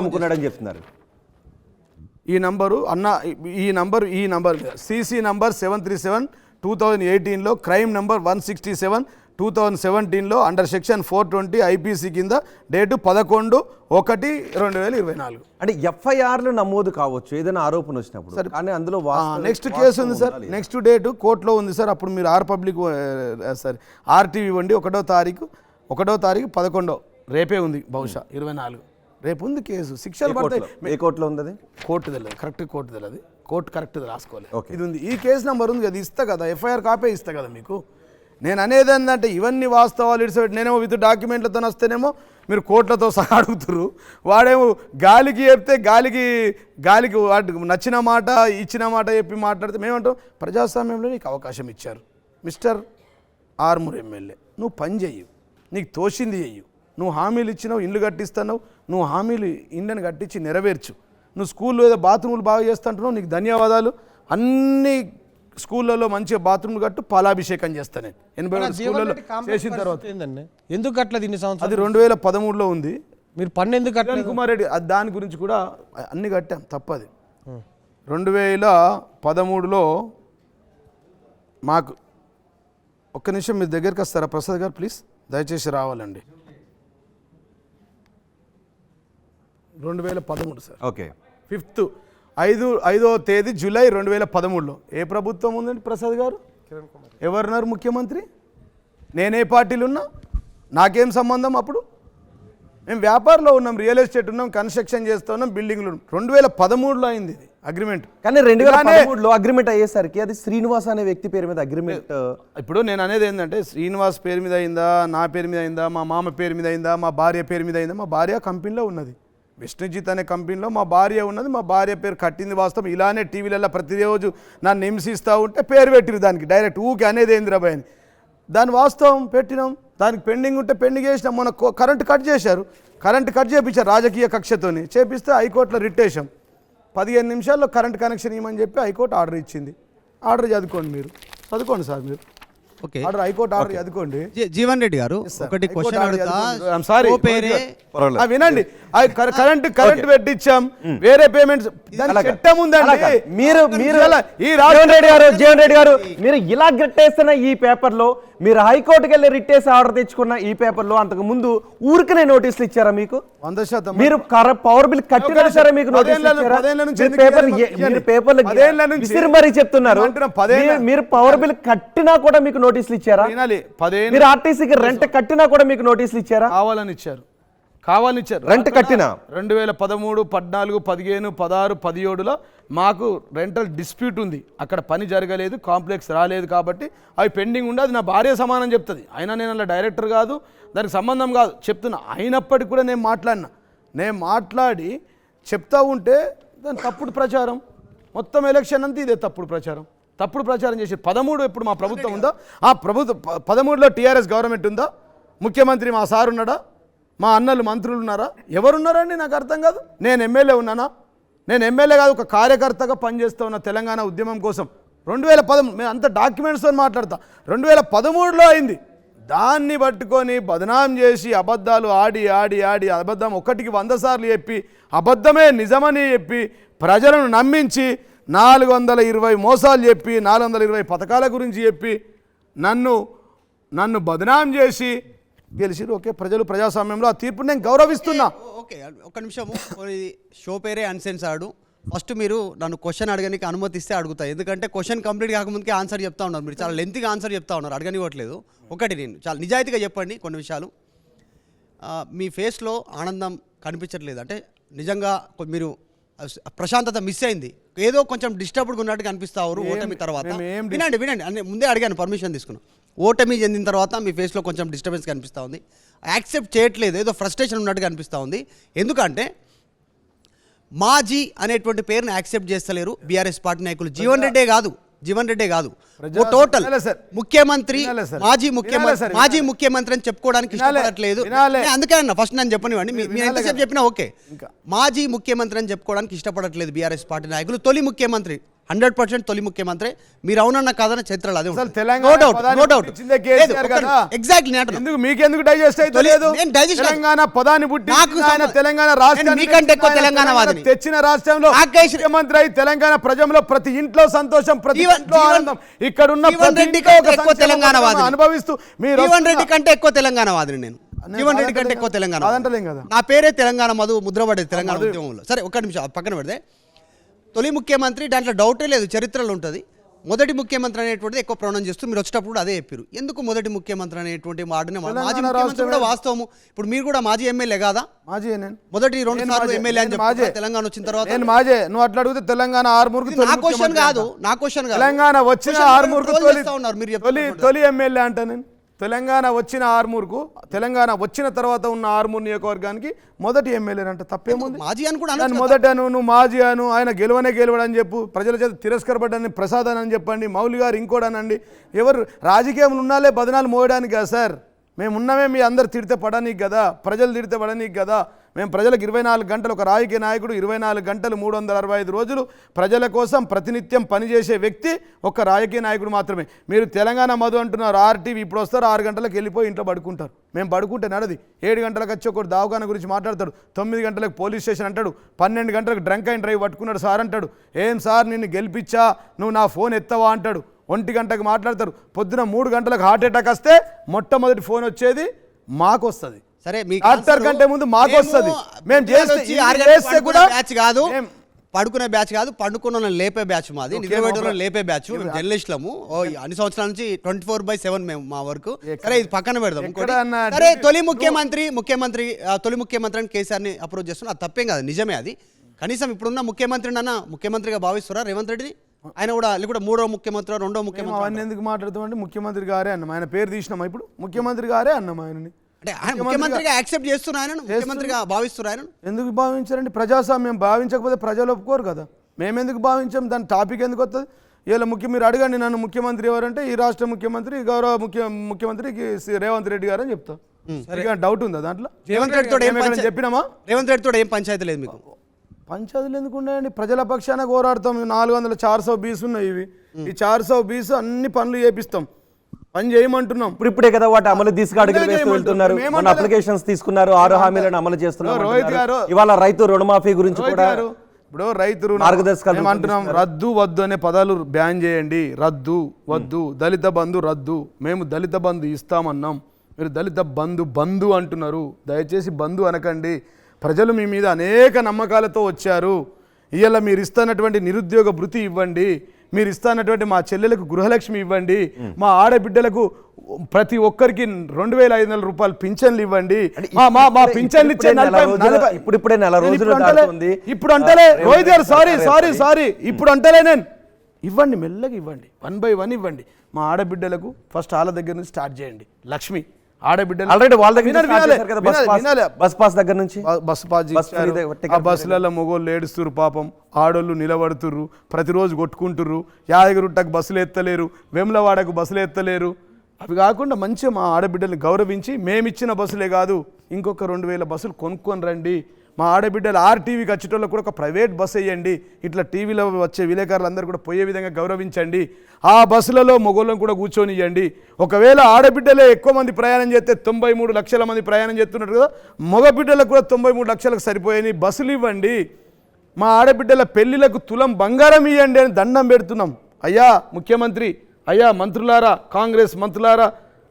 అమ్ముకున్నాడని చెప్తున్నారు? ఈ నంబరు సిసి నంబర్ 737/2018లో, క్రైమ్ నంబర్ 167/2017లో అండర్ సెక్షన్ 420 ఐపీసీ కింద డేటు 11/1/2024. అంటే ఎఫ్ఐఆర్లు నమోదు కావచ్చు ఏదైనా ఆరోపణ వచ్చినప్పుడు, కానీ అందులో నెక్స్ట్ కేసు ఉంది సార్, నెక్స్ట్ డేటు కోర్టులో ఉంది సార్. అప్పుడు మీరు ఆర్టీవీ ఇవ్వండి. 1వ తారీఖు 11 రేపే ఉంది, బహుశా 24 రేపు ఉంది కేసు. శిక్షలు పడతాయి. ఏ కోర్టులో ఉంది అది? కోర్టు తెలియదు, కోర్టు కరెక్ట్ రాసుకోవాలి. ఇది ఉంది, ఈ కేసు నెంబర్ ఉంది, అది ఇస్తా కదా, ఎఫ్ఐఆర్ కాపీ ఇస్తా కదా మీకు. నేను అనేది ఏంటంటే ఇవన్నీ వాస్తవాలు ఇడిసెట్టి నేనేమో విత్ డాక్యుమెంట్లతో వస్తేనేమో మీరు కోట్లతో సహా అడుగుతున్నారు. వాడేమో గాలికి చెప్తే గాలికి వాటికి నచ్చిన మాట ఇచ్చిన మాట చెప్పి మాట్లాడితే మేమంటాం ప్రజాస్వామ్యంలో నీకు అవకాశం ఇచ్చారు మిస్టర్ ఆర్మూర్ ఎమ్మెల్యే, నువ్వు పని చెయ్యు, నీకు తోచింది చెయ్యు. నువ్వు హామీలు ఇచ్చినావు, ఇండ్లు కట్టిస్తున్నావు, నువ్వు హామీలు ఇండ్లను కట్టించి నెరవేర్చు. నువ్వు స్కూల్లో ఏదో బాత్రూములు బాగా చేస్తుంటున్నావు, నీకు ధన్యవాదాలు. అన్ని స్కూళ్ళలో మంచిగా బాత్రూమ్లు కట్టు, పాలాభిషేకం చేస్తాను నేను 87 స్కూళ్ళలో చేసిన తర్వాత. ఎందుకు కట్టలేదు ఇన్ని సంవత్సరాలు? అది 2013లో ఉంది. మీరు పన్ను ఎందుకు కట్టలేదు? కుమార్ రెడ్డి దాని గురించి కూడా అన్ని కట్టాం, తప్పది. 2013లో మాకు ఒక్క నిమిషం మీ దగ్గరికి వస్తారా ప్రసాద్ గారు, ప్లీజ్ దయచేసి రావాలండి. 2013 సార్, ఓకే, 5వ తేదీ జూలై 2013లో. ఏ ప్రభుత్వం ఉందండి ప్రసాద్ గారు? ఎవరున్నారు ముఖ్యమంత్రి? నేనే పార్టీలు ఉన్నా, నాకేం సంబంధం? అప్పుడు మేము వ్యాపారంలో ఉన్నాం, రియల్ ఎస్టేట్ ఉన్నాం, కన్స్ట్రక్షన్ చేస్తూ ఉన్నాం, బిల్డింగ్లు. 2013లో అయింది ఇది అగ్రిమెంట్. కానీ 2013లో అగ్రిమెంట్ అయ్యేసరికి అది శ్రీనివాస్ అనే వ్యక్తి పేరు మీద అగ్రిమెంట్. ఇప్పుడు నేను అనేది ఏంటంటే శ్రీనివాస్ పేరు మీద అయిందా, నా పేరు మీద అయిందా, మా మామ పేరు మీద అయిందా, మా భార్య పేరు మీద అయిందా? మా భార్య కంపెనీలో ఉన్నది, విష్ణుజిత్ అనే కంపెనీలో మా భార్య ఉన్నది. మా భార్య పేరు కట్టింది వాస్తవం. ఇలానే టీవీలలో ప్రతిరోజు నన్ను హింసిస్తూ ఉంటే పేరు పెట్టిరు దానికి, డైరెక్ట్ ఊకే అనేది ఏందిరాబాయ్ అని. దాని వాస్తవం పెట్టినాం, దానికి పెండింగ్ ఉంటే పెండింగ్ చేసినాం. మొన్న కరెంట్ కట్ చేశారు, కరెంట్ కట్ చేయించారు రాజకీయ కక్షతోని చేపిస్తే హైకోర్టులో రిట్ వేసాం. 15 నిమిషాల్లో కరెంట్ కనెక్షన్ ఇవ్వమని చెప్పి హైకోర్టు ఆర్డర్ ఇచ్చింది. ఆర్డర్ చదువుకోండి, మీరు చదువుకోండి సార్, మీరు ఓకే ఆర్డర్ హైకోర్టు ఆర్డర్ చదువుకోండి. జీవన్ రెడ్డి గారు ఒకటి క్వశ్చన్ అడుగుతా. I'm sorry. ఓ పేరే ఆ, వినండి, కరెంట్ పెట్టించాం, వేరే పేమెంట్స్ చట్టం ఉందండి. మీరు ఈ జీవన్ రెడ్డి గారు మీరు ఇలా గట్టేస్తున్న ఈ పేపర్లో, మీరు హైకోర్టుకి వెళ్ళి రిట్టేసి ఆర్డర్ తెచ్చుకున్న ఈ పేపర్లో అంతకు ముందు ఊరికనే నోటీసులు ఇచ్చారా మీకు? 100% మీరు పవర్ బిల్ కట్టినా సరే మీకు నోటీసులు ఇచ్చారా? మీరు పేపర్లు విసిరి మరీ చెప్తున్నారు. మీరు పవర్ బిల్ కట్టినా కూడా మీకు నోటీసులు ఇచ్చారా? మీరు ఆర్టీసీకి రెంట్ కట్టినా కూడా మీకు నోటీసులు ఇచ్చారా? కావాలని ఇచ్చారు. రెంట్ కట్టినా 2013, 14, 15, 16, 17లో మాకు రెంటల్ డిస్ప్యూట్ ఉంది. అక్కడ పని జరగలేదు, కాంప్లెక్స్ రాలేదు, కాబట్టి అవి పెండింగ్ ఉండి అది నా భార్య సమానం చెప్తుంది. అయినా నేను అలా డైరెక్టర్ కాదు, దానికి సంబంధం కాదు చెప్తున్నా. అయినప్పటికీ కూడా నేను మాట్లాడి చెప్తా ఉంటే దాని తప్పుడు ప్రచారం, మొత్తం ఎలక్షన్ అంతా ఇదే తప్పుడు ప్రచారం చేసి 13 ఎప్పుడు మా ప్రభుత్వం ఉందో, ఆ ప్రభుత్వం 13లో టీఆర్ఎస్ గవర్నమెంట్ ఉందా? ముఖ్యమంత్రి మా సార్ ఉన్నాడా? మా అన్నలు మంత్రులు ఉన్నారా? ఎవరున్నారండి? నాకు అర్థం కాదు. నేను ఎమ్మెల్యే ఉన్నానా? నేను ఎమ్మెల్యే కాదు, ఒక కార్యకర్తగా పనిచేస్తూ ఉన్న తెలంగాణ ఉద్యమం కోసం. 2013 మేము అంత డాక్యుమెంట్స్తో మాట్లాడతా. 2013లో అయింది. దాన్ని పట్టుకొని బదనాం చేసి అబద్ధాలు ఆడి అబద్ధం ఒకటికి 100 సార్లు చెప్పి అబద్ధమే నిజమని చెప్పి ప్రజలను నమ్మించి 420 మోసాలు చెప్పి 420 పథకాల గురించి చెప్పి నన్ను బదనాం చేసి గెలిచిరు. ఓకే, ప్రజాస్వామ్యంలో ఆ తీర్పుని నేను గౌరవిస్తున్నా. ఓకే ఒక్క నిమిషము. షో పేరే అన్సెన్సార్డ్. ఫస్ట్ మీరు నన్ను క్వశ్చన్ అడగడానికి అనుమతిస్తే అడుగుతా, ఎందుకంటే క్వశ్చన్ కంప్లీట్ కాకముందుకే ఆన్సర్ చెప్తా ఉన్నారు. మీరు చాలా లెంత్గా ఆన్సర్ చెప్తా ఉన్నారు, అడగనివ్వట్లేదు. ఒకటి నేను చాలా నిజాయితీగా చెప్పండి కొన్ని విషయాలు. మీ ఫేస్లో ఆనందం కనిపించట్లేదు, అంటే నిజంగా మీరు ప్రశాంతత మిస్ అయింది, ఏదో కొంచెం డిస్టర్బ్డ్గా ఉన్నట్టుగా కనిపిస్తారు ఓటమి తర్వాత. వినండి అంటే ముందే అడిగాను, పర్మిషన్ తీసుకున్నాను. ఓటమి చెందిన తర్వాత మీ ఫేస్లో కొంచెం డిస్టర్బెన్స్ కనిపిస్తూ ఉంది, యాక్సెప్ట్ చేయట్లేదు, ఏదో ఫ్రస్ట్రేషన్ ఉన్నట్టుగా అనిపిస్తూ ఉంది. ఎందుకంటే మాజీ అనేటువంటి పేరుని యాక్సెప్ట్ చేస్తలేరు బీఆర్ఎస్ పార్టీ నాయకులు. జీవన్ రెడ్డే కాదు టోటల్ ముఖ్యమంత్రి, మాజీ ముఖ్యమంత్రి అని చెప్పుకోవడానికి ఇష్టపడట్లేదు. అందుకే అన్న ఫస్ట్ నేను చెప్పనివ్వండి, మీరు ఎంతసేపు చెప్పినా ఓకే. మాజీ ముఖ్యమంత్రి అని చెప్పుకోవడానికి ఇష్టపడట్లేదు బీఆర్ఎస్ పార్టీ నాయకులు. తొలి ముఖ్యమంత్రి 100% తొలి ముఖ్యమంత్రి మీరు. అవునన్న కాదన్న చరిత్రలో అదే నో డౌట్. ఎగ్జాక్ట్లీ మీకెందుకు డైజెస్ట్ అవుతలేదు? తెలంగాణ పదాన్ని పుట్టి తెలంగాణ రాష్ట్రాన్ని తెచ్చిన రాష్ట్రంలో ముఖ్యమంత్రి అయి తెలంగాణ ప్రజల్లో ప్రతి ఇంట్లో సంతోషం, ప్రతి ఇంట్లో ఆనందం. ఇక్కడ ఉన్న అనుభవిస్తూ మీరు జీవన్ రెడ్డి కంటే ఎక్కువ తెలంగాణ వాదిని నేను. జీవన్ రెడ్డి కంటే ఎక్కువ తెలంగాణ కదా. నా పేరే తెలంగాణ మధు ముద్రపడేది తెలంగాణ ఉద్యమంలో. సరే ఒక్క నిమిషం పక్కన పెడితే, తొలి ముఖ్యమంత్రి దాంట్లో డౌటే లేదు, చరిత్రలో ఉంటుంది. మొదటి ముఖ్యమంత్రి అనేటువంటిది ఎక్కువ ప్రొనౌన్స్ చేస్తూ మీరు వచ్చేటప్పుడు అదే చెప్పారు. ఎందుకు మొదటి ముఖ్యమంత్రి అనేటువంటి మాటని? మాజీ ముఖ్యమంత్రి కూడా వాస్తవము. ఇప్పుడు మీరు కూడా మాజీ ఎమ్మెల్యే కాదా? మొదటి 2 సార్లు ఎమ్మెల్యే అని చెప్పి తెలంగాణ వచ్చిన తర్వాత నువ్వు అట్లా అడిగితే తెలంగాణ ఆర్మూర్కు నా క్వశ్చన్ కాదు తెలంగాణ వచ్చిన ఆర్మూర్కు తొలి ఎమ్మెల్యే అంట నేను. తెలంగాణ వచ్చిన ఆర్మూర్కు, తెలంగాణ వచ్చిన తర్వాత ఉన్న ఆర్మూర్ నియోజకవర్గానికి మొదటి ఎమ్మెల్యే అంట. తప్పేముంది? మాజీ అని కూడా మొదటి నువ్వు మాజీ అను, ఆయన గెలవడని చెప్పు, ప్రజల చేత తిరస్కరపడ్డని ప్రసాద్ అని చెప్పండి, మౌలి గారు ఇంకోడనండి. ఎవరు రాజకీయంలో ఉన్నాలే బదనాలు మోయడానికి కదా సార్. మేము ఉన్నామే మీ అందరు తిడితే పడనీకి కదా, ప్రజలు తిడితే పడనీకి కదా. మేము ప్రజలకు 24 గంటలు, ఒక రాజకీయ నాయకుడు 24 గంటలు 365 రోజులు ప్రజల కోసం ప్రతినిత్యం పనిచేసే వ్యక్తి ఒక రాజకీయ నాయకుడు మాత్రమే. మీరు తెలంగాణ మధు అంటున్నారు, ఆర్టీవీ ఇప్పుడు వస్తారు, 6 గంటలకు వెళ్ళిపోయి ఇంట్లో పడుకుంటారు. మేము పడుకుంటే నడది. 7 గంటలకు వచ్చి ఒకటి దావఖాన గురించి మాట్లాడతాడు, 9 గంటలకు పోలీస్ స్టేషన్ అంటాడు, 12 గంటలకు డ్రంక్ అండ్ డ్రైవ్ పట్టుకున్నాడు సార్ అంటాడు. ఏం సార్ నిన్ను గెలిపించా, నువ్వు నా ఫోన్ ఎత్తవా అంటాడు. 1 గంటకు మాట్లాడతారు. పొద్దున 3 గంటలకు హార్ట్ అటాక్ వస్తే మొట్టమొదటి ఫోన్ వచ్చేది మాకు వస్తుంది. సరే డాక్టర్ కంటే ముందు మాకు వస్తుంది. మేము చేస్తే కూడా బ్యాచ్ కాదు, పడుకునే బ్యాచ్ కాదు, పండుకున్న లేపే బ్యాచ్ మాది, నిద్రపోయేటోళ్ళని లేపే బ్యాచ్. మేము జర్నలిస్టులము, అన్ని సంవత్సరాల నుంచి 24/7 మేము మా వర్క్. సరే ఇది పక్కన పెడదాం. సరే తొలి ముఖ్యమంత్రి అని కేసీఆర్ని అప్రోచ్ చేస్తున్నా, అది తప్పేం కాదు, నిజమే అది. కనీసం ఇప్పుడున్న ముఖ్యమంత్రిగా భావిస్తారా రేవంత్ రెడ్డిని? ఆయన కూడా లేకుండా 3వ ముఖ్యమంత్రి 2వ ముఖ్యమంత్రి అవన్నీ ఎందుకు మాట్లాడుతామంటే ముఖ్యమంత్రి గారే అన్నాం. ఆయన పేరు తీసినామా? ఇప్పుడు ముఖ్యమంత్రి గారే అన్నాం ఆయనని. అంటే ఆయన ముఖ్యమంత్రిగా యాక్సెప్ట్ చేస్తున్నారు, ముఖ్యమంత్రిగా భావిస్తున్నారు. ఎందుకు భావించారండి? ప్రజాస్వామ్యం భావించకపోతే ప్రజలు ఒప్పుకోరు కదా. మేమెందుకు భావించాం? దాని టాపిక్ ఎందుకు వస్తుంది? ఇలా మీరు అడగండి నన్ను, ముఖ్యమంత్రి ఎవరంటే ఈ రాష్ట్ర ముఖ్యమంత్రి, గౌరవ ముఖ్యమంత్రి రేవంత్ రెడ్డి గారు అని చెప్తా. డౌట్ ఉందా దాంట్లో? రేవంత్ రెడ్డితో చెప్పినామా? రేవంత్ రెడ్డితో ఏం పంచాయతీ లేదు మీకు? పంచాయతీలు ఎందుకు ఉన్నాయండి? ప్రజల పక్షాన పోరాడతాం. 400 420 ఉన్నాయి ఇవి. ఈ 420 అన్ని పనులు చేపిస్తాం, పని చేయమంటున్నాం. ఇప్పుడే కదా వాటి అమలు దిశగా అడుగులు వేస్తూ వెళ్తున్నారు. మన అప్లికేషన్స్ తీసుకున్నారు, 6 హామీలను అమలు చేస్తున్నారు. రోహిత్ గారు ఇవాళ రైతు రుణమాఫీ గురించి కూడా ఇప్పుడు రైతు మార్గదర్శకాలు అంటున్నాం. రద్దు వద్దు అనే పదాలు బ్యాన్ చేయండి. రద్దు వద్దు, దళిత బంధు రద్దు. మేము దళిత బంధు ఇస్తామన్నాం, మీరు దళిత బంధు అంటున్నారు. దయచేసి బంధు అనకండి. ప్రజలు మీ మీద అనేక నమ్మకాలతో వచ్చారు. ఇవాళ మీరు ఇస్తున్నటువంటి నిరుద్యోగ భృతి ఇవ్వండి, మీరు ఇస్తున్నటువంటి మా చెల్లెలకు గృహలక్ష్మి ఇవ్వండి, మా ఆడబిడ్డలకు ప్రతి ఒక్కరికి 2500 రూపాయలు పింఛన్లు ఇవ్వండి. మా పింఛన్లు ఇచ్చే ఇప్పుడే నెల రోజులు ఇప్పుడు అంటలే రోహిత్ గారు, సారీ ఇప్పుడు అంటలే నేను. ఇవ్వండి, మెల్లగా ఇవ్వండి, 1 by 1 ఇవ్వండి. మా ఆడబిడ్డలకు ఫస్ట్ వాళ్ళ దగ్గర నుంచి స్టార్ట్ చేయండి. లక్ష్మి ఆడబిడ్డలు ఆల్రెడీ వాళ్ళ దగ్గర బస్ పాస్ దగ్గర నుంచి బస్ పాస్ ఆ బస్సులలో మొగోళ్ళు ఏడుస్తురు, పాపం ఆడోళ్ళు నిలబడుతుర్రు, ప్రతిరోజు కొట్టుకుంటుర్రు. యాదగిరిగుట్టకు బస్సులు ఎత్తలేరు, వేములవాడకు బస్సులు ఎత్తలేరు. అవి కాకుండా మంచిగా మా ఆడబిడ్డల్ని గౌరవించి మేమిచ్చిన బస్సులే కాదు ఇంకొక 2000 బస్సులు కొనుక్కొని రండి. మా ఆడబిడ్డలు ఆర్టీవీకి వచ్చేటోళ్ళకు కూడా ఒక ప్రైవేట్ బస్సు వేయండి. ఇట్లా టీవీలో వచ్చే విలేకరులందరూ కూడా పోయే విధంగా గౌరవించండి. ఆ బస్సులలో మొగోళ్ళను కూడా కూర్చొనియండి. ఒకవేళ ఆడబిడ్డలే ఎక్కువ మంది ప్రయాణం చేస్తే 93 లక్షల మంది ప్రయాణం చేస్తున్నారు కదా, మగబిడ్డలకు కూడా 93 లక్షలకు సరిపోయని బస్సులు ఇవ్వండి. మా ఆడబిడ్డల పెళ్లిలకు తులం బంగారం ఇవ్వండి అని దండం పెడుతున్నాం. అయ్యా ముఖ్యమంత్రి, అయ్యా మంత్రులారా, కాంగ్రెస్ మంత్రులారా,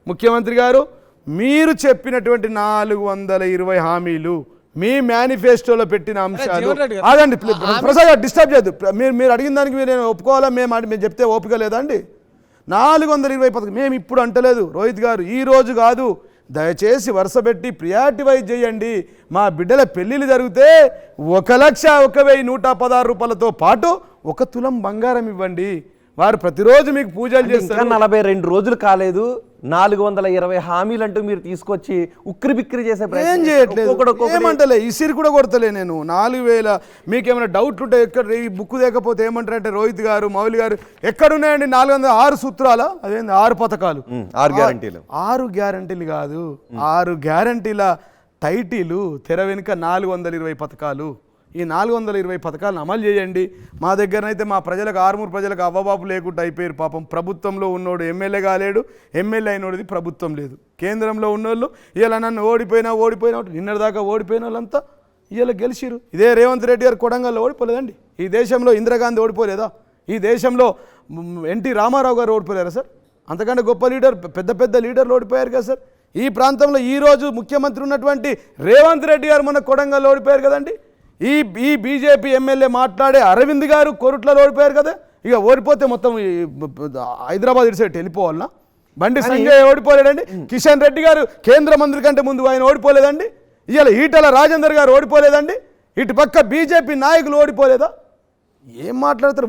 ముఖ్యమంత్రి గారు, మీరు చెప్పినటువంటి 420 హామీలు మీ మేనిఫెస్టోలో పెట్టిన అంశాలు ఆగండి ప్రసాద్, డిస్టర్బ్ చేయద్దు. మీరు అడిగిన దానికి నేను ఒప్పుకోవాలా? మేము చెప్తే ఓపిక లేదా అండి? 420 పథకం మేము ఇప్పుడు అంటలేదు రోహిత్ గారు, ఈ రోజు కాదు. దయచేసి వరుస పెట్టి ప్రియారిటీ వైజ్ చేయండి. మా బిడ్డల పెళ్ళిళ్ళు జరిగితే 1,01,116 రూపాయలతో పాటు 1 తులం బంగారం ఇవ్వండి. వారు ప్రతిరోజు మీకు పూజలు చేస్తారు. 42 రోజులు కాలేదు, 420 హామీలు అంటూ మీరు తీసుకొచ్చి ఉక్కిరి బిక్కిరి చేసే ఏం చేయట్లేదు, ఏమంటలే, ఇసిరి కూడా కొడతలే నేను. 4000 మీకేమైనా డౌట్లు ఉంటే ఎక్కడ ఈ బుక్ లేకపోతే ఏమంటారంటే రోహిత్ గారు, మౌలి గారు, ఎక్కడున్నాయండి 406 సూత్రాల, అదేంది 6 పథకాలు, 6 గ్యారంటీలు. 6 గ్యారంటీలు కాదు, 6 గ్యారంటీల టైటిలు తెర వెనుక 420 పథకాలు. ఈ 420 పథకాలను అమలు చేయండి. మా దగ్గరనైతే మా ప్రజలకు, ఆర్మూరు ప్రజలకు అవ్వబాపు లేకుండా అయిపోయారు. పాపం ప్రభుత్వంలో ఉన్నోడు ఎమ్మెల్యే కాలేడు, ఎమ్మెల్యే అయినోడిది ప్రభుత్వం లేదు. కేంద్రంలో ఉన్నోళ్ళు ఇలా నన్ను ఓడిపోయినా నిన్నటిదాకా ఓడిపోయిన వాళ్ళంతా ఇలా గెలిచిరు. ఇదే రేవంత్ రెడ్డి గారు కొడంగల్లో ఓడిపోలేదండి. ఈ దేశంలో ఇందిరాగాంధీ ఓడిపోలేదా? ఈ దేశంలో ఎన్టీ రామారావు గారు ఓడిపోలేరా సార్? అంతకంటే గొప్ప లీడర్, పెద్ద లీడర్లు ఓడిపోయారు కదా సార్. ఈ ప్రాంతంలో ఈరోజు ముఖ్యమంత్రి ఉన్నటువంటి రేవంత్ రెడ్డి గారు మొన్న కొడంగల్లో ఓడిపోయారు కదండి. ఈ బీజేపీ ఎమ్మెల్యే మాట్లాడే అరవింద్ గారు కోరుట్లలో ఓడిపోయారు కదా. ఇక ఓడిపోతే మొత్తం హైదరాబాద్ ఇటు సైడ్ వెళ్ళిపోవాలన్నా? బండి సంజయ్ ఓడిపోలేదండి. కిషన్ రెడ్డి గారు కేంద్ర మంత్రి కంటే ముందు ఆయన ఓడిపోలేదండి. ఇవాళ ఈటల రాజేందర్ గారు ఓడిపోలేదండి. ఇటు పక్క బీజేపీ నాయకులు ఓడిపోలేదా? ఏం మాట్లాడతారు?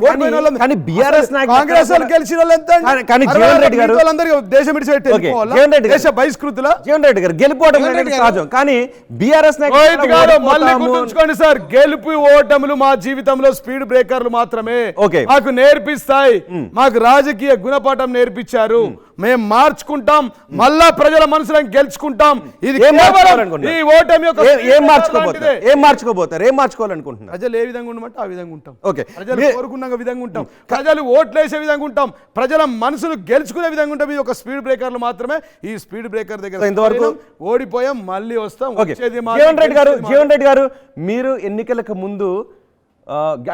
కానీ బీఆర్ఎస్ కాంగ్రెస్ వాళ్ళు గెలిచిన వాళ్ళు ఎంత? జీవన్ రెడ్డి గారు దేశం దేశ బహిష్కృతుల జీవన్ రెడ్డి గారు గెలిపోవడం సహజం, కానీ బీఆర్ఎస్ గుర్తుంచుకోండి సార్, గెలుపు ఓటములు మా జీవితంలో స్పీడ్ బ్రేకర్లు మాత్రమే. మాకు నేర్పిస్తాయి, మాకు రాజకీయ గుణపాఠం నేర్పించారు. మేము మార్చుకుంటాం, మళ్ళా ప్రజల మనసులను గెలుచుకుంటాం. ఇది ఈ ఓటమి ఏం మార్చుకోవాలనుకుంటున్నారు? ప్రజలు ఏ విధంగా ఉండమంటే ఆ విధంగా ఉంటాం. ప్రజలు కోరుకున్న విధంగా ఉంటాం, ప్రజలు ఓట్లు వేసే విధంగా ఉంటాం, ప్రజల మనసులు గెలుచుకునే విధంగా ఉంటాం. ఇది ఒక స్పీడ్ బ్రేకర్లు మాత్రమే. ఈ స్పీడ్ బ్రేకర్ దగ్గర ఇంతవరకు ఓడిపోయాం, మళ్ళీ వస్తాం. జీవన్ రెడ్డి గారు, మీరు ఎన్నికలకు ముందు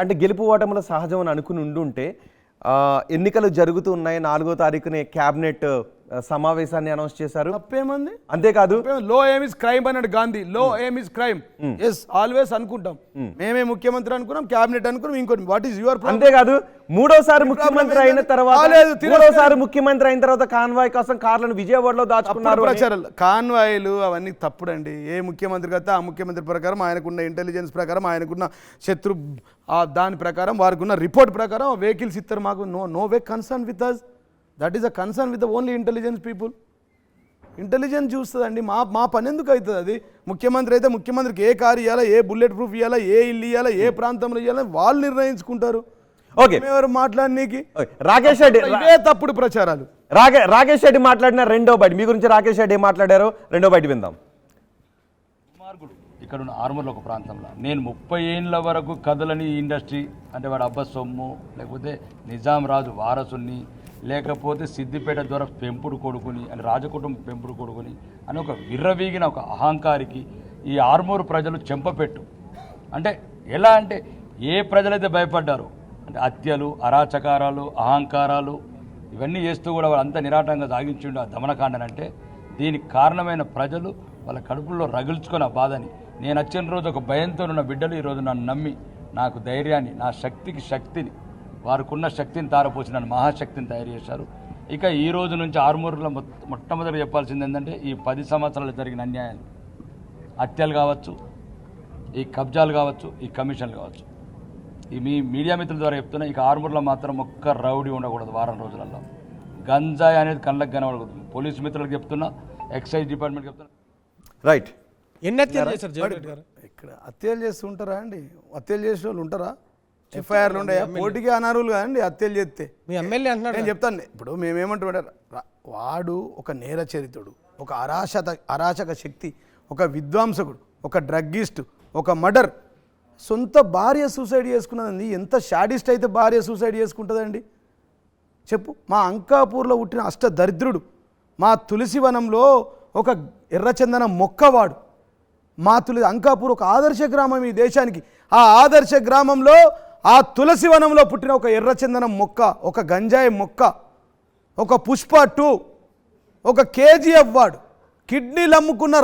అంటే గెలుపు ఓటముల సహజం అని అనుకుని ఉండుంటే, ఎన్నికలు జరుగుతూ ఉన్నాయి, 4వ తారీఖునే క్యాబినెట్ సమావేశాన్ని అనౌన్స్ చేశారు. తప్పేమంది? అంతేకాదు, లో ఎయిమ్ ఇస్ క్రైమ్ అన్నాడు Gandhi. Low aim is crime, yes always అనుకుంటాం. మేమే ముఖ్యమంత్రి అనుకున్నాం, క్యాబినెట్ అనుకున్నాం, ఇంకోటి వాట్ ఈస్ యువర్ ప్రాబ్లం? అంతేకాదు, మూడోసారి ముఖ్యమంత్రి అయిన తర్వాత కాన్వాయ్ కోసం కార్లను విజయవాడలో దాచుకున్నారు. ప్రచారాలు కాన్వాయ్లు అవన్నీ తప్పుడండి. ఏ ముఖ్యమంత్రి అయితే ఆ ముఖ్యమంత్రి ప్రకారం, ఆయనకున్న ఇంటెలిజెన్స్ ప్రకారం, ఆయనకున్న శత్రు దాని ప్రకారం, వారికి ఉన్న రిపోర్ట్ ప్రకారం వెహికల్స్ ఇస్తారు. మాకు no way concern with us. That is a concern with the only intelligence people. Intelligence చూస్తుందండి. మా పని ఎందుకు అవుతుంది? అది ముఖ్యమంత్రి అయితే ముఖ్యమంత్రికి ఏ కారు ఇవ్వాలా, ఏ బుల్లెట్ ప్రూఫ్ ఇవ్వాలా, ఏ ఇల్లు ఇవ్వాలా, ఏ ప్రాంతంలో ఇవ్వాలా వాళ్ళు నిర్ణయించుకుంటారు. ఎవరు మాట్లాడనీకి? రాకేష్ రెడ్డి, ఇవే తప్పుడు ప్రచారాలు. రాకేష్ రెడ్డి మాట్లాడిన రెండో బయట మీ గురించి రాకేష్ రెడ్డి ఏం మాట్లాడారో రెండో బయట విందాం. ఇక్కడ ఉన్న ఆర్మూర్లో ఒక ప్రాంతంలో నేను 30 ఏళ్ళ వరకు కథలని ఈ ఇండస్ట్రీ అంటే వాడు అబ్బా సొమ్ము లేకపోతే నిజాం రాజు వారసుని లేకపోతే సిద్దిపేట ద్వారా పెంపుడు కొడుకుని అని రాజకుటుంబం పెంపుడు కొడుకుని అని ఒక విర్రవీగిన ఒక అహంకారికి ఈ ఆర్మూరు ప్రజలు చెంపపెట్టు అంటే ఎలా అంటే ఏ ప్రజలైతే భయపడ్డారో అంటే హత్యలు అరాచకారాలు అహంకారాలు ఇవన్నీ చేస్తూ కూడా వాళ్ళంతా నిరాటంగా సాగించిండు ఆ దమనకాండనంటే దీనికి కారణమైన ప్రజలు వాళ్ళ కడుపుల్లో రగుల్చుకొని ఆ బాధని నేను వచ్చిన రోజు ఒక భయంతో ఉన్న బిడ్డలు ఈరోజు నన్ను నమ్మి నాకు ధైర్యాన్ని నా శక్తికి శక్తిని వారికున్న శక్తిని తారపోసి నన్ను మహాశక్తిని తయారు చేశారు. ఇక ఈ రోజు నుంచి ఆర్మూరులో మొట్టమొదటి చెప్పాల్సింది ఏంటంటే ఈ 10 సంవత్సరాలు జరిగిన అన్యాయాలు హత్యలు కావచ్చు, ఈ కబ్జాలు కావచ్చు, ఈ కమిషన్లు కావచ్చు, ఈ మీ మీడియా మిత్రుల ద్వారా చెప్తున్నా ఇక ఆర్మూర్లో మాత్రం ఒక్క రౌడీ ఉండకూడదు. వారం రోజులలో గంజాయి అనేది కళ్ళకు కనబడకూడదు. పోలీసు మిత్రులకు చెప్తున్నా, ఎక్సైజ్ డిపార్ట్మెంట్ చెప్తున్నా. రైట్. ఎన్ని హత్యలు చేశారు జగన్ రెడ్డి గారు? ఇక్కడ హత్యలు చేస్తూ ఉంటారా అండి? హత్యలు చేసిన వాళ్ళు ఉంటారా? ఎఫ్ఐఆర్లు ఉండయా? పోటీకి అనర్హులు కదండి హత్యలు చేస్తే. మీ ఎమ్మెల్యే అంటున్నాడు. నేను చెప్తాను. ఇప్పుడు మేమేమంటామంటే వాడు ఒక నేర చరిత్రుడు, ఒక అరాచక శక్తి, ఒక విద్వాంసకుడు, ఒక డ్రగ్గిస్ట్, ఒక మర్డర్. సొంత భార్య సూసైడ్ చేసుకున్నదండి. ఎంత షాడిస్ట్ అయితే భార్య సూసైడ్ చేసుకుంటుందండి చెప్పు. మా అంకాపూర్లో పుట్టిన అష్టదరిద్రుడు, మా తులసివనంలో ఒక ఎర్రచందన మొక్కవాడు. మా అంకాపూర్ ఒక ఆదర్శ గ్రామం ఈ దేశానికి. ఆ ఆదర్శ గ్రామంలో ఆ తులసివనంలో పుట్టిన ఒక ఎర్రచందనం మొక్క, ఒక గంజాయి మొక్క, ఒక పుష్ప 2, ఒక కేజీఎఫ్ వాడు, కిడ్నీలు అమ్ముకున్న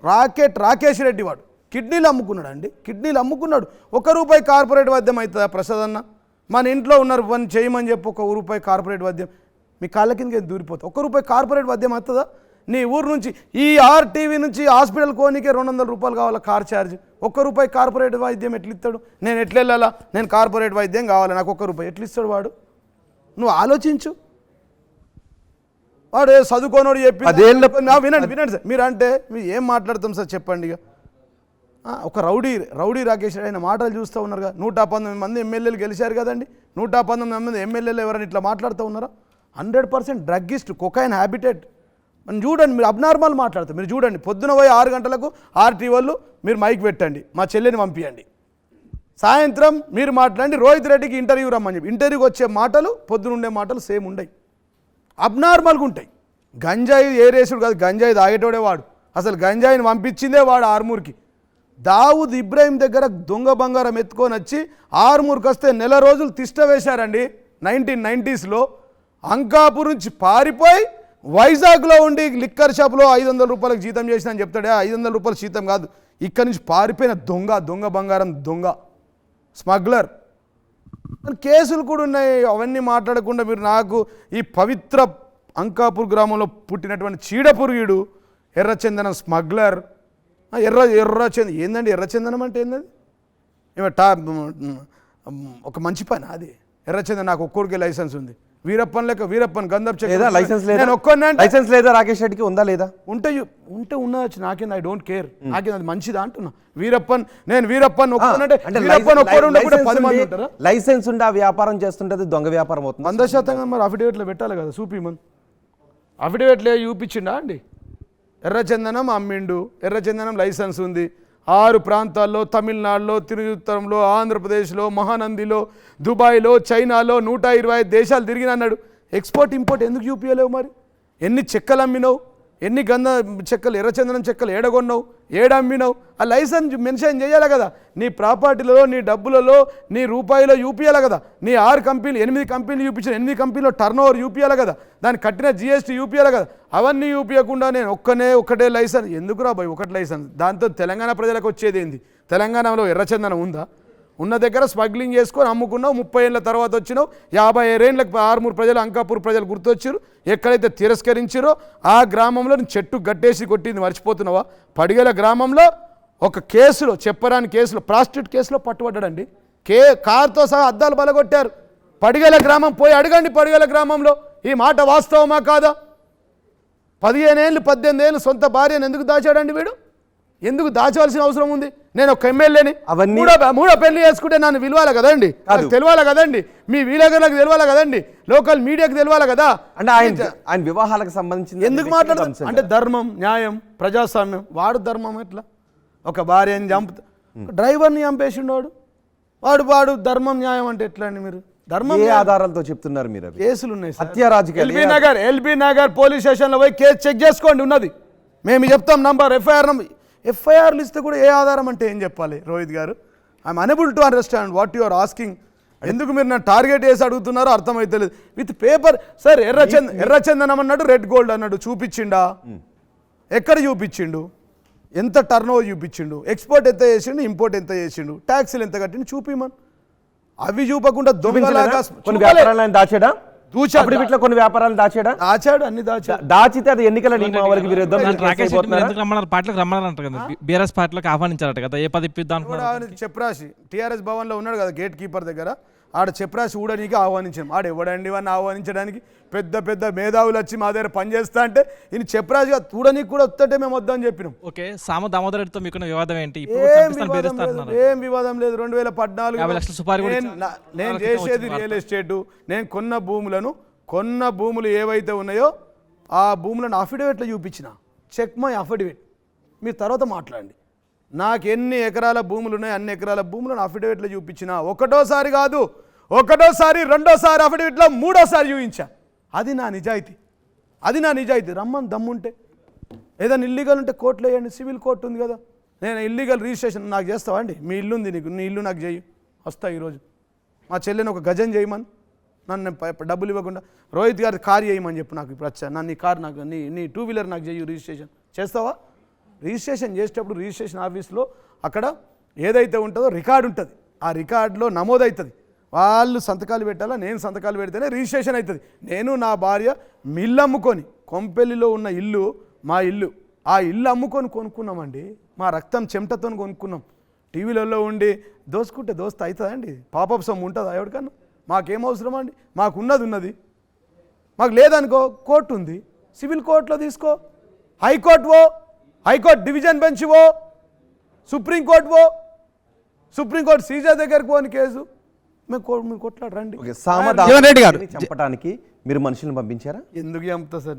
రాకేష్ రెడ్డి వాడు కిడ్నీలు అమ్ముకున్నాడు అండి. కిడ్నీలు అమ్ముకున్నాడు. ₹1 కార్పొరేట్ వైద్యం అవుతుందా ప్రసాద్ అన్న? మన ఇంట్లో ఉన్నారు పని చేయమని చెప్పి ₹1 కార్పొరేట్ వైద్యం మీ కాళ్ళ కిందకి దూరిపోతుంది. ₹1 కార్పొరేట్ వైద్యం అవుతుందా? నీ ఊరు నుంచి ఈ ఆర్టీవీ నుంచి హాస్పిటల్ కోనికే ₹200 కావాలా కార్ ఛార్జ్. ₹1 కార్పొరేట్ వైద్యం ఎట్లా ఇస్తాడు? నేను ఎట్లా వెళ్ళాలా? నేను కార్పొరేట్ వైద్యం కావాలి, నాకు ₹1 ఎట్లా ఇస్తాడు వాడు? నువ్వు ఆలోచించు. వాడు చదువుకోనోడు చెప్పి వినండి సార్. మీరు అంటే మీరు ఏం మాట్లాడతాం సార్ చెప్పండి. ఇక ఒక రౌడీ రాకేష్ ఆయన మాటలు చూస్తూ ఉన్నారుగా. 119 మంది ఎమ్మెల్యేలు గెలిచారు కదండి. 119 మంది ఎమ్మెల్యేలు ఎవరైనా ఇట్లా మాట్లాడుతూ ఉన్నారా? 100% డ్రగ్గిస్ట్, కొకైన్ హ్యాబిటెట్. మనం చూడండి, మీరు అబ్నార్మల్ మాట్లాడతారు. మీరు చూడండి, పొద్దున పోయి 6 గంటలకు ఆర్టీ వాళ్ళు మీరు మైక్ పెట్టండి, మా చెల్లెని పంపించండి. సాయంత్రం మీరు మాట్లాడండి, రోహిత్ రెడ్డికి ఇంటర్వ్యూ రమ్మని చెప్పి. ఇంటర్వ్యూకి వచ్చే మాటలు పొద్దున ఉండే మాటలు సేమ్ ఉండయి, అబ్నార్మల్గా ఉంటాయి. గంజాయి ఏ రేసుడు కాదు, గంజాయి తాగేటోడే వాడు. అసలు గంజాయిని పంపించిందే వాడు ఆర్మూర్కి. దావుద్ ఇబ్రాహిం దగ్గర దొంగ బంగారం ఎత్తుకొని వచ్చి ఆర్మూర్కి వస్తే నెల రోజులు తిష్ట వేశారండి 1990s. అంకాపూర్ నుంచి పారిపోయి వైజాగ్లో ఉండి లిక్కర్ షాప్లో ₹500 జీతం చేసిన అని చెప్తాడే. ₹500 జీతం కాదు, ఇక్కడి నుంచి పారిపోయిన దొంగ బంగారం దొంగ స్మగ్లర్. కేసులు కూడా ఉన్నాయి. అవన్నీ మాట్లాడకుండా మీరు నాకు ఈ పవిత్ర అంకాపూర్ గ్రామంలో పుట్టినటువంటి చీడపురుగుడు ఎర్రచందనం స్మగ్లర్. ఎర్రచందనం ఏందండి? ఎర్రచందనం అంటే ఏంటది? ఒక మంచి పని అది. ఎర్రచందనం నాకు ఒక్కొక్కరికి లైసెన్స్ ఉంది. వీరప్పన్ గంధప్ లైసెన్స్ లేదా రాకేష్ రెడ్డికి ఉందా లేదా? ఉంటే ఉండవచ్చు, నాకేంది, ఐ డోంట్ కేర్. నాకేంది, అది మంచిదా అంటున్నా. నేను వీరప్పన్ లైసెన్స్ ఉండి ఆ వ్యాపారం చేస్తుంటది దొంగ వ్యాపారం అవుతుంది. 100% మరి అఫిడేవిట్లో పెట్టాలి కదా. చూపిమన్ అఫిడేవిట్లో చూపించిండా అండి? ఎర్రచందనం అమ్మిండు, ఎర్రచందనం లైసెన్స్ ఉంది. 6 ప్రాంతాల్లో, తమిళనాడులో, తిరుత్తరంలో, ఆంధ్రప్రదేశ్లో, మహానందిలో, దుబాయ్లో, చైనాలో 125 దేశాలు తిరిగిన అన్నాడు. ఎక్స్పోర్ట్ ఇంపోర్ట్ ఎందుకు చూపించలేవు మరి? ఎన్ని చెక్కలు అమ్మినావు? ఎన్ని గంధ చెక్కలు, ఎర్రచందనం చెక్కలు ఏడగొన్నావు, ఏడమ్మినావు? ఆ లైసెన్స్ మెన్షన్ చేయాలి కదా. నీ ప్రాపర్టీలలో, నీ డబ్బులలో, నీ రూపాయిలో చూపించాలి కదా. నీ 8 కంపెనీలు చూపించిన 8 కంపెనీలో టర్నోవర్ చూపించాలి కదా. దానికి కట్టిన GST చూపించాలి కదా. అవన్నీ చూపించకుండా నేను ఒకటే లైసెన్స్ ఎందుకు రాబోయ్? ఒకటి లైసెన్స్ దాంతో తెలంగాణ ప్రజలకు వచ్చేది ఏంది? తెలంగాణలో ఎర్రచందనం ఉందా? ఉన్న దగ్గర స్మగ్లింగ్ చేసుకొని అమ్ముకున్నావు. 30 ఏళ్ళ తర్వాత వచ్చినావు. 57 ఏళ్ళకి ఆర్మూర్ ప్రజలు, అంకాపూర్ ప్రజలు గుర్తొచ్చారు. ఎక్కడైతే తిరస్కరించారో ఆ గ్రామంలో చెట్టు గట్టేసి కొట్టింది మర్చిపోతున్నావా? పడిగల గ్రామంలో ఒక కేసులో, చెప్పరాని కేసులో, ప్రాస్టిట్యూట్ కేసులో పట్టుబడ్డాడండి. కార్తో సహా అద్దాలు బలగొట్టారు. పడిగల గ్రామం పోయి అడగండి. పడిగల గ్రామంలో ఈ మాట వాస్తవమా కాదా? 15 ఏళ్ళు 18 ఏళ్ళు సొంత భార్యను ఎందుకు దాచాడండి వీడు? ఎందుకు దాచవలసిన అవసరం ఉంది? నేను ఒక ఎమ్మెల్యేని, అవన్నీ మూడో పెళ్లి చేసుకుంటే నన్ను విలువాలి కదండి, తెలియాలి కదండి, మీ వీళ్ళకి తెలియాలి కదండి, లోకల్ మీడియాకి తెలియాలి కదా. అంటే ఆయన వివాహాలకు సంబంధించి ఎందుకు మాట్లాడతాం అంటే ధర్మం, న్యాయం, ప్రజాస్వామ్యం. వాడు ధర్మం ఎట్లా? ఒక భార్యని డ్రైవర్ని చంపేసిండు వాడు ధర్మం న్యాయం అంటే ఎట్లా అండి మీరు? ధర్మం ఏ ఆధారాలతో చెప్తున్నారు మీరు అవి? కేసులు ఉన్నాయి సార్. హత్య రాజకీయాలు ఎల్బీ నగర్ పోలీస్ స్టేషన్లో పోయి కేసు చెక్ చేసుకోండి, ఉన్నది. మేము చెప్తాం నంబర్, ఎఫ్ఐఆర్లు ఇస్తే కూడా ఏ ఆధారం అంటే ఏం చెప్పాలి రోహిత్ గారు? I'm unable to understand what you are asking. ఎందుకు మీరు నన్ను టార్గెట్ చేసి అడుగుతున్నారో అర్థమైతలేదు. విత్ పేపర్ సార్, ఎర్రచందనం అన్నాడు, రెడ్ గోల్డ్ అన్నాడు, చూపించిండా? ఎక్కడ చూపించిండు? ఎంత టర్న్ ఓవర్ చూపించిండు? ఎక్స్పోర్ట్ ఎంత చేసిండు, ఇంపోర్ట్ ఎంత చేసిండు, ట్యాక్సీలు ఎంత కట్టిండు చూపిమని. అవి చూపకుండా దొంగలాగా కొన్ని వ్యాపారాలను దాచాడా? దూచాడు, ఇట్లా కొన్ని వ్యాపారాలు దాచాడా? దాచాడు, అన్ని దాచాడు. దాచితే అది ఎన్నికల నియమావళికి విరుద్ధం. రాకేష్ రెడ్డి ఎందుకు రమ్మన్నారు? పార్టీలకు రమ్మన్నారంట కదా, బీఆర్ఎస్ పార్టీలోకి ఆహ్వానించారట కదా, ఏ పది ఇప్పిద్దాం చెప్పరాసి టీఆర్ఎస్ భవన్లో ఉన్నాడు కదా గేట్ కీపర్ దగ్గర, ఆడ చెప్పరాసి ఊడనీకి ఆహ్వానించాం. ఆడ ఎవడండి వాడిని ఆహ్వానించడానికి? పెద్ద పెద్ద మేధావులు వచ్చి మా దగ్గర పనిచేస్తా అంటే ఈయన చెప్పరాజుగా చూడనీకి కూడా వస్తుంటే మేము వద్దని చెప్పినాం. ఓకే, సామ దామోదర్ రెడ్డితో మీకున్న వివాదం ఏంటి? ఏం వివాదం లేదు. 2014 నేను చేసేది రియల్ ఎస్టేటు. నేను కొన్న భూములు ఏవైతే ఉన్నాయో ఆ భూములను అఫిడవిట్లో చూపించిన. చెక్ మై అఫిడవిట్, మీరు తర్వాత మాట్లాడండి. నాకు ఎన్ని ఎకరాల భూములు ఉన్నాయి అన్ని ఎకరాల భూములను అఫిడవిట్లో చూపించిన. ఒకటోసారి కాదు, రెండోసారి అఫిడవిట్లో మూడోసారి చూపించా. అది నా నిజాయితీ. రమ్మని దమ్ముంటే, ఏదైనా ఇల్లీగల్ ఉంటే కోర్టులో వేయండి, సివిల్ కోర్టు ఉంది కదా. నేను ఇల్లీగల్ రిజిస్ట్రేషన్ నాకు చేస్తావా అండి? మీ ఇల్లు ఉంది నీకు, నీ ఇల్లు నాకు చేయి, వస్తా ఈరోజు. మా చెల్లెని ఒక గజం చేయమని, నన్ను డబ్బులు ఇవ్వకుండా రోహిత్ గారి కారు చేయమని చెప్పు. నాకు ఇప్పుడు వచ్చా, నీ కారు నాకు, నీ 2 వీలర్ నాకు చేయి, రిజిస్ట్రేషన్ చేస్తావా? రిజిస్ట్రేషన్ చేసేటప్పుడు రిజిస్ట్రేషన్ ఆఫీస్లో అక్కడ ఏదైతే ఉంటుందో రికార్డు ఉంటుంది. ఆ రికార్డులో నమోదవుతుంది. వాళ్ళు సంతకాలు పెట్టాలా, నేను సంతకాలు పెడితేనే రిజిస్ట్రేషన్ అవుతుంది. నేను నా భార్య మిల్లు అమ్ముకొని, కొంపెల్లిలో ఉన్న ఇల్లు మా ఇల్లు, ఆ ఇల్లు అమ్ముకొని కొనుక్కున్నామండి. మా రక్తం చెమటతో కొనుక్కున్నాం. టీవీలలో ఉండి దోసుకుంటే దోస్తు అవుతుందండి? పాపప్ సొమ్ము ఉంటుందా ఎవరికన్నా? మాకేం అవసరం అండి? మాకున్నది ఉన్నది. మాకు లేదనుకో కోర్టు ఉంది, సివిల్ కోర్టులో తీసుకో, హైకోర్టు డివిజన్ బెంచ్ పో, సుప్రీంకోర్టు సీజర్ దగ్గరకు పోని కేసు మేము కొట్లాడు రండి. జీవన్ రెడ్డి గారు చంపడానికి మీరు మనుషులను పంపించారా? ఎందుకు చంపుతా సార్?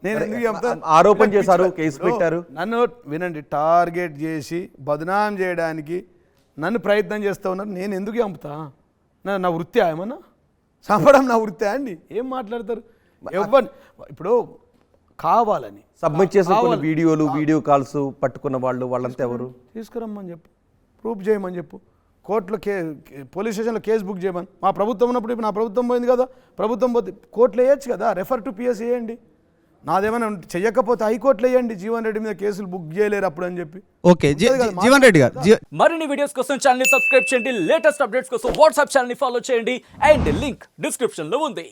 నేను ఎందుకు చంపుతా? ఆరోపణ చేశారు, కేసు పెట్టారు. నన్ను వినండి, టార్గెట్ చేసి బదనాం చేయడానికి నన్ను ప్రయత్నం చేస్తూ ఉన్నారు. నేను ఎందుకు చంపుతా? నా వృత్తి ఏమన్నా చంపడం నా వృత్తి అండి? ఏం మాట్లాడతారు? ఇప్పుడు కావాలని సబ్మిట్ చేసిన కొన్ని వీడియో కాల్స్ పట్టుకున్న వాళ్ళంతా ఎవరు? తీసుకురమ్మని చెప్పు, ప్రూఫ్ చేయమని చెప్పు, కోర్టులో పోలీస్ స్టేషన్లో కేసు బుక్ చేయమని. మా ప్రభుత్వం ఉన్నప్పుడు ఇప్పుడు నా ప్రభుత్వం పోయింది కదా, ప్రభుత్వం పోతే కోర్టులో వేయచ్చు కదా, రెఫర్ టు పిఎస్ వేయండి. నాదేమైనా చెయ్యకపోతే హైకోర్టులో వేయండి, జీవన్ రెడ్డి మీద కేసులు బుక్ చేయలేరు అప్పుడు అని చెప్పి. ఓకే, జీవన్ రెడ్డి గారు మరిన్ని వీడియోస్ కోసం ఛానల్ ని సబ్స్క్రైబ్ చేయండి, లేటెస్ట్ అప్డేట్స్ కోసం వాట్సాప్ ఛానల్ ని ఫాలో చేయండి, అండ్ లింక్ డిస్క్రిప్షన్ లో ఉంది.